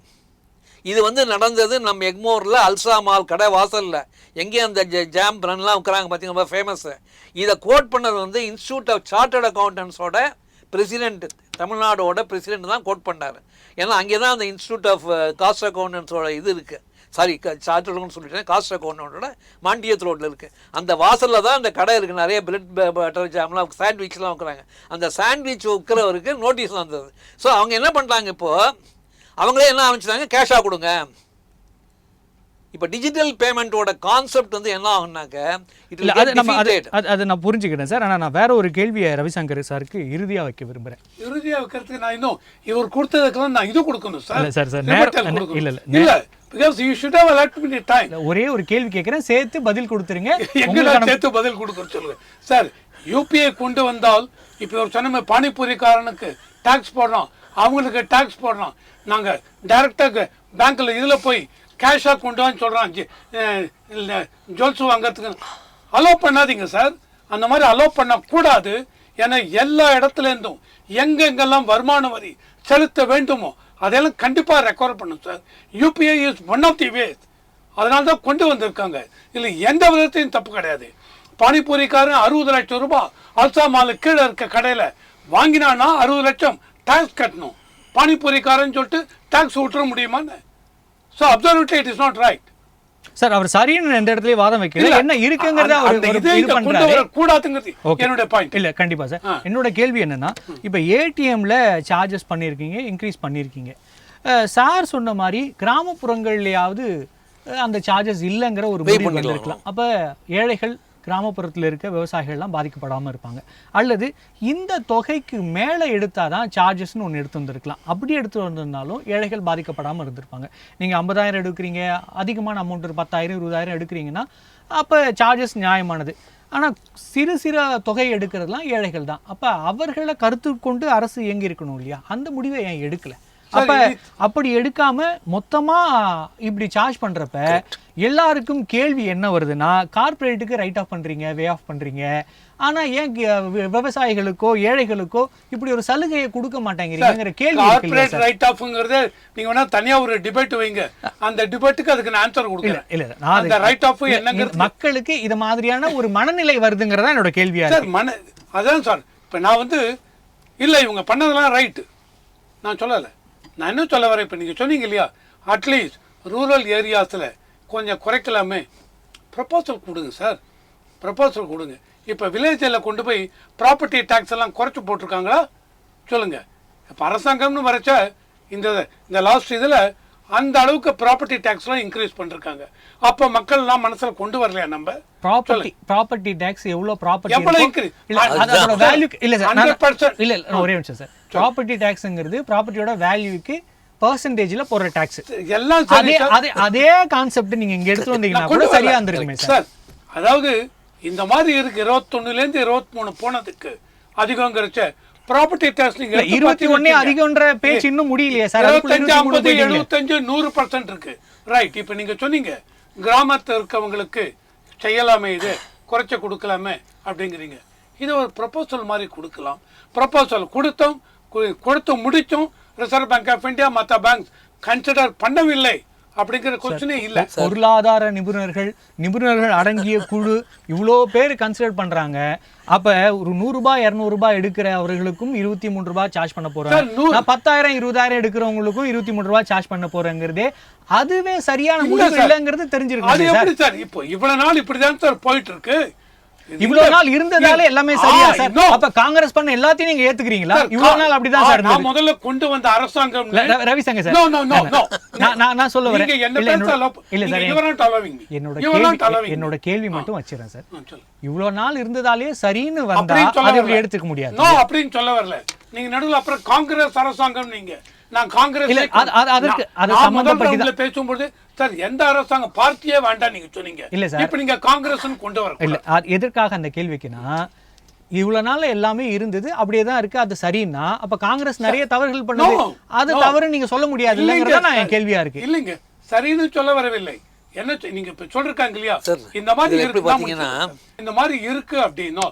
இது வந்து நடந்தது நம்ம எக்மோரில் அல்சா மால் கடை வாசலில். எங்கேயும் அந்த ஜாம் ரன்லாம் இருக்கிறாங்க பார்த்தீங்கன்னா, ரொம்ப ஃபேமஸ்ஸு. இதை கோட் பண்ணது வந்து இன்ஸ்டியூட் ஆஃப் சார்ட்டர்ட் அக்கௌண்டன்ஸோட பிரசிடென்ட், தமிழ்நாடோட பிரசிடென்ட் தான் கோட் பண்ணார். ஏன்னா அங்கே தான் அந்த இன்ஸ்டியூட் ஆஃப் காஸ்ட் அக்கௌண்டன்ஸோட இது இருக்குது. சாரி, சார்ட்டர்ட்னு சொல்லிட்டேன், காஸ்ட் அக்கௌண்டன்ட்டோட மாண்டியத் ரோட்டில் இருக்குது. அந்த வாசலில் தான் அந்த கடை இருக்குது. நிறைய பிரெட் பட்டர் ஜாம்லாம், சாண்ட்விச்லாம் வைக்கிறாங்க. அந்த சாண்ட்விச் வைக்கிறவருக்கு நோட்டீஸ் வந்தது. ஸோ அவங்க என்ன பண்ணுறாங்க, இப்போது அவங்களே என்ன ஆரம்பிச்சிட்டாங்க, கேஷாக கொடுங்க. இப்போ டிஜிட்டல் பேமெண்ட்டோட கான்செப்ட் வந்து என்ன ஆகுனாக்க அதை நான் புரிஞ்சுக்கிட்டேன் சார். ஆனால் நான் வேற ஒரு கேள்வியை ரவிசங்கர் சாருக்கு இறுதியாக வைக்க விரும்புகிறேன். இறுதியாக வைக்கிறதுக்கு நான் இன்னும் இவர் கொடுத்ததுக்கெல்லாம் நான் இது கொடுக்கணும் சார். இல்லை because you should have allowed me time. ஒரே ஒரு கேள்வி கேட்குறேன், சேர்த்து பதில் கொடுத்துருங்க. சேர்த்து பதில் கொடுக்க சொல்லுங்க சார். யூபிஐ கொண்டு வந்தால் இப்போ ஒரு சொன்ன பானிபூரிக்காரனுக்கு டாக்ஸ் போடுறோம், அவங்களுக்கு டாக்ஸ் போடுறோம். நாங்கள் டைரெக்டாக பேங்க்கில் இதில் போய் கேஷாக கொண்டு வான்னு சொல்கிறோம். ஜுவல்ஸ் வாங்கிறதுக்கு அலோவ் பண்ணாதீங்க சார். அந்த மாதிரி அலோவ் பண்ணக்கூடாது. ஏன்னா எல்லா இடத்துலேருந்தும் எங்கெங்கெல்லாம் வருமான வரி செலுத்த வேண்டுமோ அதெல்லாம் கண்டிப்பாக ரெக்கார்ட் பண்ணும் sir. UPI is one of the ways. அதனால தான் கொண்டு வந்திருக்காங்க. இல்லை எந்த விதத்தையும் தப்பு கிடையாது. பானிபூரிக்காரன் 60 லட்சம் ரூபாய் அல்சா மாலுக்கு கீழே இருக்க கடையில் வாங்கினான்னா 60 லட்சம் டேக்ஸ் கட்டணும். பானிபூரிக்காரன் சொல்லிட்டு டேக்ஸ் விட்டுற முடியுமான்னு? So absolutely it is not right sir. அவர் சரின்னு எந்த இடத்துலயும் வாதம் வைக்கல, என்ன இருக்குங்கிறத கூடாதுங்கிறது என்னோட பாயிண்ட். இல்ல கண்டிப்பா சார். என்னோட கேள்வி என்னன்னா, இப்போ ஏடிஎம்ல சார்ஜஸ் பண்ணியிருக்கீங்க, இன்க்ரீஸ் பண்ணியிருக்கீங்க. சார் சொன்ன மாதிரி கிராமப்புறங்கள்லயாவது அந்த சார்ஜஸ் இல்லைங்கிற ஒரு முடிவு வந்திருக்கலாம். அப்போ ஏழைகள், கிராமப்புறத்தில் இருக்க விவசாயிகள்லாம் பாதிக்கப்படாமல் இருப்பாங்க. அல்லது இந்த தொகைக்கு மேலே எடுத்தால் தான் சார்ஜஸ்ன்னு ஒன்று எடுத்து வந்திருக்கலாம். அப்படி எடுத்து வந்திருந்தாலும் ஏழைகள் பாதிக்கப்படாமல் இருந்திருப்பாங்க. நீங்கள் 50,000 எடுக்கிறீங்க, அதிகமான அமௌண்ட் ஒரு 10,000 20,000 எடுக்கிறீங்கன்னா அப்போ சார்ஜஸ் நியாயமானது. ஆனால் சிறு தொகை எடுக்கிறதுலாம் ஏழைகள் தான். அப்போ அவர்களை கருத்து கொண்டு அரசு இயங்கி இருக்கணும் இல்லையா? அந்த முடிவை ஏன் எடுக்கலை? அப்ப அப்படி எடுக்காம மொத்தமா இப்படி சார்ஜ் பண்றப்ப எல்லாருக்கும் கேள்வி என்ன வருதுன்னா, கார்பரேட்டுக்கு ரைட் ஆஃப் பண்றீங்க, வே ஆஃப் பண்றீங்க, ஆனால் ஏன் விவசாயிகளுக்கோ ஏழைகளுக்கோ இப்படி ஒரு சலுகையை கொடுக்க மாட்டேங்கிறீங்கிற கேள்வி இருக்கு இல்லையா கார்ப்பரேட் ரைட் ஆஃப்ங்கிறது நீங்க வேணா தனியா ஒரு டிபேட் வைங்க, அந்த டிபேட்டுக்கு அதுக்கு நான் ஆன்சர் கொடுக்குறேன். இல்ல நான் அந்த ரைட் ஆஃப் என்னங்கிறது மக்களுக்கு இது மாதிரியான ஒரு மனநிலை வருதுங்கிறதா என்னோட கேள்வியா சார். அதான் சார், இப்போ நான் வந்து இல்லை இவங்க பண்ணதெல்லாம் ரைட்டு நான் சொல்லலை. நான் என்ன சொல்ல வரேன், இப்போ நீங்கள் சொன்னீங்க இல்லையா, அட்லீஸ்ட் ரூரல் ஏரியாஸில் கொஞ்சம் குறைக்கலாமே, ப்ரப்போசல் கொடுங்க சார், ப்ரப்போசல் கொடுங்க. இப்போ வில்லேஜில் கொண்டு போய் ப்ராப்பர்ட்டி டேக்ஸ் எல்லாம் குறைச்சி போட்டிருக்காங்களா சொல்லுங்கள். இப்போ அரசாங்கம்னு வரைச்சா இந்த லாஸ்ட் இதில் அந்த அளவுக்கு ப்ராப்பர்ட்டி டேக்ஸ்லாம் இன்க்ரீஸ் பண்ணிருக்காங்க. அப்போ மக்கள்லாம் மனசில் கொண்டு வரலையா? நம்ம ப்ராப்பர்ட்டி டேக்ஸ் எவ்வளோ ப்ராப்பர்ட்டி எவ்வளோ இன்க்ரீஸ் அதோட வேல்யூ இல்ல சார் 100%. இல்ல ஒரே நிமிஷம் சார். ப்ராப்பர்ட்டி டேக்ஸ்ங்கிறது ப்ராப்பர்ட்டியோட வேல்யூக்கு பெர்சன்டேஜ்ல போற டாக்ஸ். எல்லாம் அதே கான்செப்ட் நீங்க இங்க எடுத்து வந்தீங்கன்னா கூட சரியா இருந்திருக்குமே சார். அதாவது இந்த மாதிரி இருக்கு 21ல இருந்து 23 போனதுக்கு அதிகங்கிறச்ச ப்ராப்பர்ட்டி டாக்ஸ் நீங்க 21 அதிகம்ன்ற பேச்சு இன்னும் முடியலையே சார். 25 50 75 100% இருக்கு. ரைட். இப்போ நீங்க சொன்னீங்க கிராமத்துல இருக்கவங்களுக்கு செய்யலாமே, இது குறைச்ச கொடுக்கலாமே அப்படிங்கிறீங்க. இது ஒரு ப்ரப்போசல் மாதிரி கொடுக்கலாம். ப்ரப்போசல் கொடுத்து முடிச்சும் ரிசர்வ் பேங்க் ஆஃப் இந்தியா மற்ற பேங்க் கன்சிடர் பண்ணவில்லை அப்படிங்கிற கொஸ்டினே இல்லை. பொருளாதார நிபுணர்கள் அடங்கிய குழு இவ்வளோ பேர் கன்சிடர் பண்றாங்க. அப்ப ஒரு 100 ரூபாய் 200 ரூபாய் எடுக்கிற அவர்களுக்கும் 23 ரூபாய் சார்ஜ் பண்ண போறாங்க. நான் 10,000 20,000 எடுக்கிறவங்களுக்கும் 23 ரூபாய் சார்ஜ் பண்ண போறேங்கிறதே அதுவே சரியான முடிவு இல்லைங்கிறது தெரிஞ்சிருக்கு சார். இப்போ இவ்வளவு நாள் இப்படிதான் சார் போயிட்டு இருக்கு. இவ்வளவு நாள் இருந்ததால எல்லாமே சரியா சார்? அப்ப காங்கிரஸ் பண்ண எல்லாத்தையும் நீங்க ஏத்துக்கிறீங்களா? இவ்வளவு நாள் அப்படிதான் சார் நான் முதல்ல கொண்டு வந்த அரசாங்கம் ரவிசங்கர் சார், நான் சொல்ல வரேன். இல்ல சார், என்னோட கேள்வி மட்டும் வச்சிரேன் சார். இவ்வளவு நாள் இருந்ததாலே சரின்னு வந்தா அதை எப்படி எடுத்துக்க முடியாது? நோ அப்படின்னு சொல்ல வரல. நீங்க நடுவுல அப்புறம் காங்கிரஸ் அரசாங்கம் நீங்க நான் காங்கிரஸ் பேசும்போது சார் எந்த அரசாங்கம் பார்ட்டியே வேண்டாம் நீங்க சொன்னீங்க. இல்ல சார், இப்ப நீங்க காங்கிரஸ் கொண்டு வர இல்ல. எதற்காக அந்த கேள்விக்குன்னா இவ்வளவு நாள் எல்லாமே இருந்தது அப்படியேதான் இருக்கு, அது சரின்னா அப்ப காங்கிரஸ் நிறைய தவறுகள் பண்ணுது, அது தவறு நீங்க சொல்ல முடியாது இல்லைங்கிறதா நான் என் கேள்வியா இருக்கு. இல்லைங்க, சரின்னு சொல்ல வரவில்லை. என்ன நீங்க இப்ப சொல்றாங்க இல்லையா, இந்த மாதிரி இந்த மாதிரி இருக்கு அப்படின்னா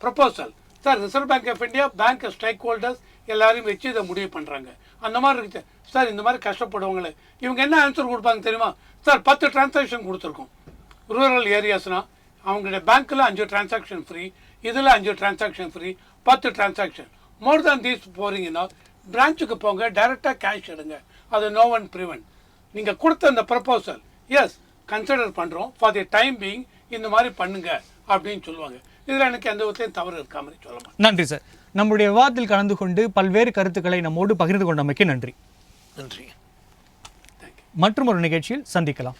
proposal sir Reserve Bank of India bank stakeholders எல்லாரையும் வச்சு இதை முடிவு பண்றாங்க. அந்த மாதிரி இருக்கு சார். இந்த மாதிரி கஷ்டப்படுவாங்களே இவங்க என்ன ஆன்சர் கொடுப்பாங்க தெரியுமா சார்? 10 டிரான்சாக்ஷன் கொடுத்துருக்கோம் ரூரல் ஏரியாஸ்னா, அவங்களுடைய பேங்க்ல 5 டிரான்சாக்ஷன் ஃப்ரீ, இதுல 5 transaction free, 10 transaction. More than these போறீங்கன்னா பிரான்ச்சுக்கு போங்க, டைரக்டா கேஷ் எடுங்க. அது நோ ஒன் ப்ரிவென்ட். நீங்க கொடுத்த அந்த ப்ரப்போசல் எஸ் கன்சிடர் பண்றோம் ஃபார் தி டைம் பீயிங், இந்த மாதிரி பண்ணுங்க அப்படின்னு சொல்லுவாங்க. இதுல எனக்கு எந்த விதத்தையும் தவறு இருக்கா மாதிரி சொல்ல மாட்டேன். நன்றி சார். நம்முடைய விவாதத்தில் கலந்து கொண்டு பல்வேறு கருத்துக்களை நம்மோடு பகிர்ந்து கொண்டமைக்கு நன்றி. நன்றி. மற்றும் ஒரு நிகழ்ச்சியில் சந்திக்கலாம்.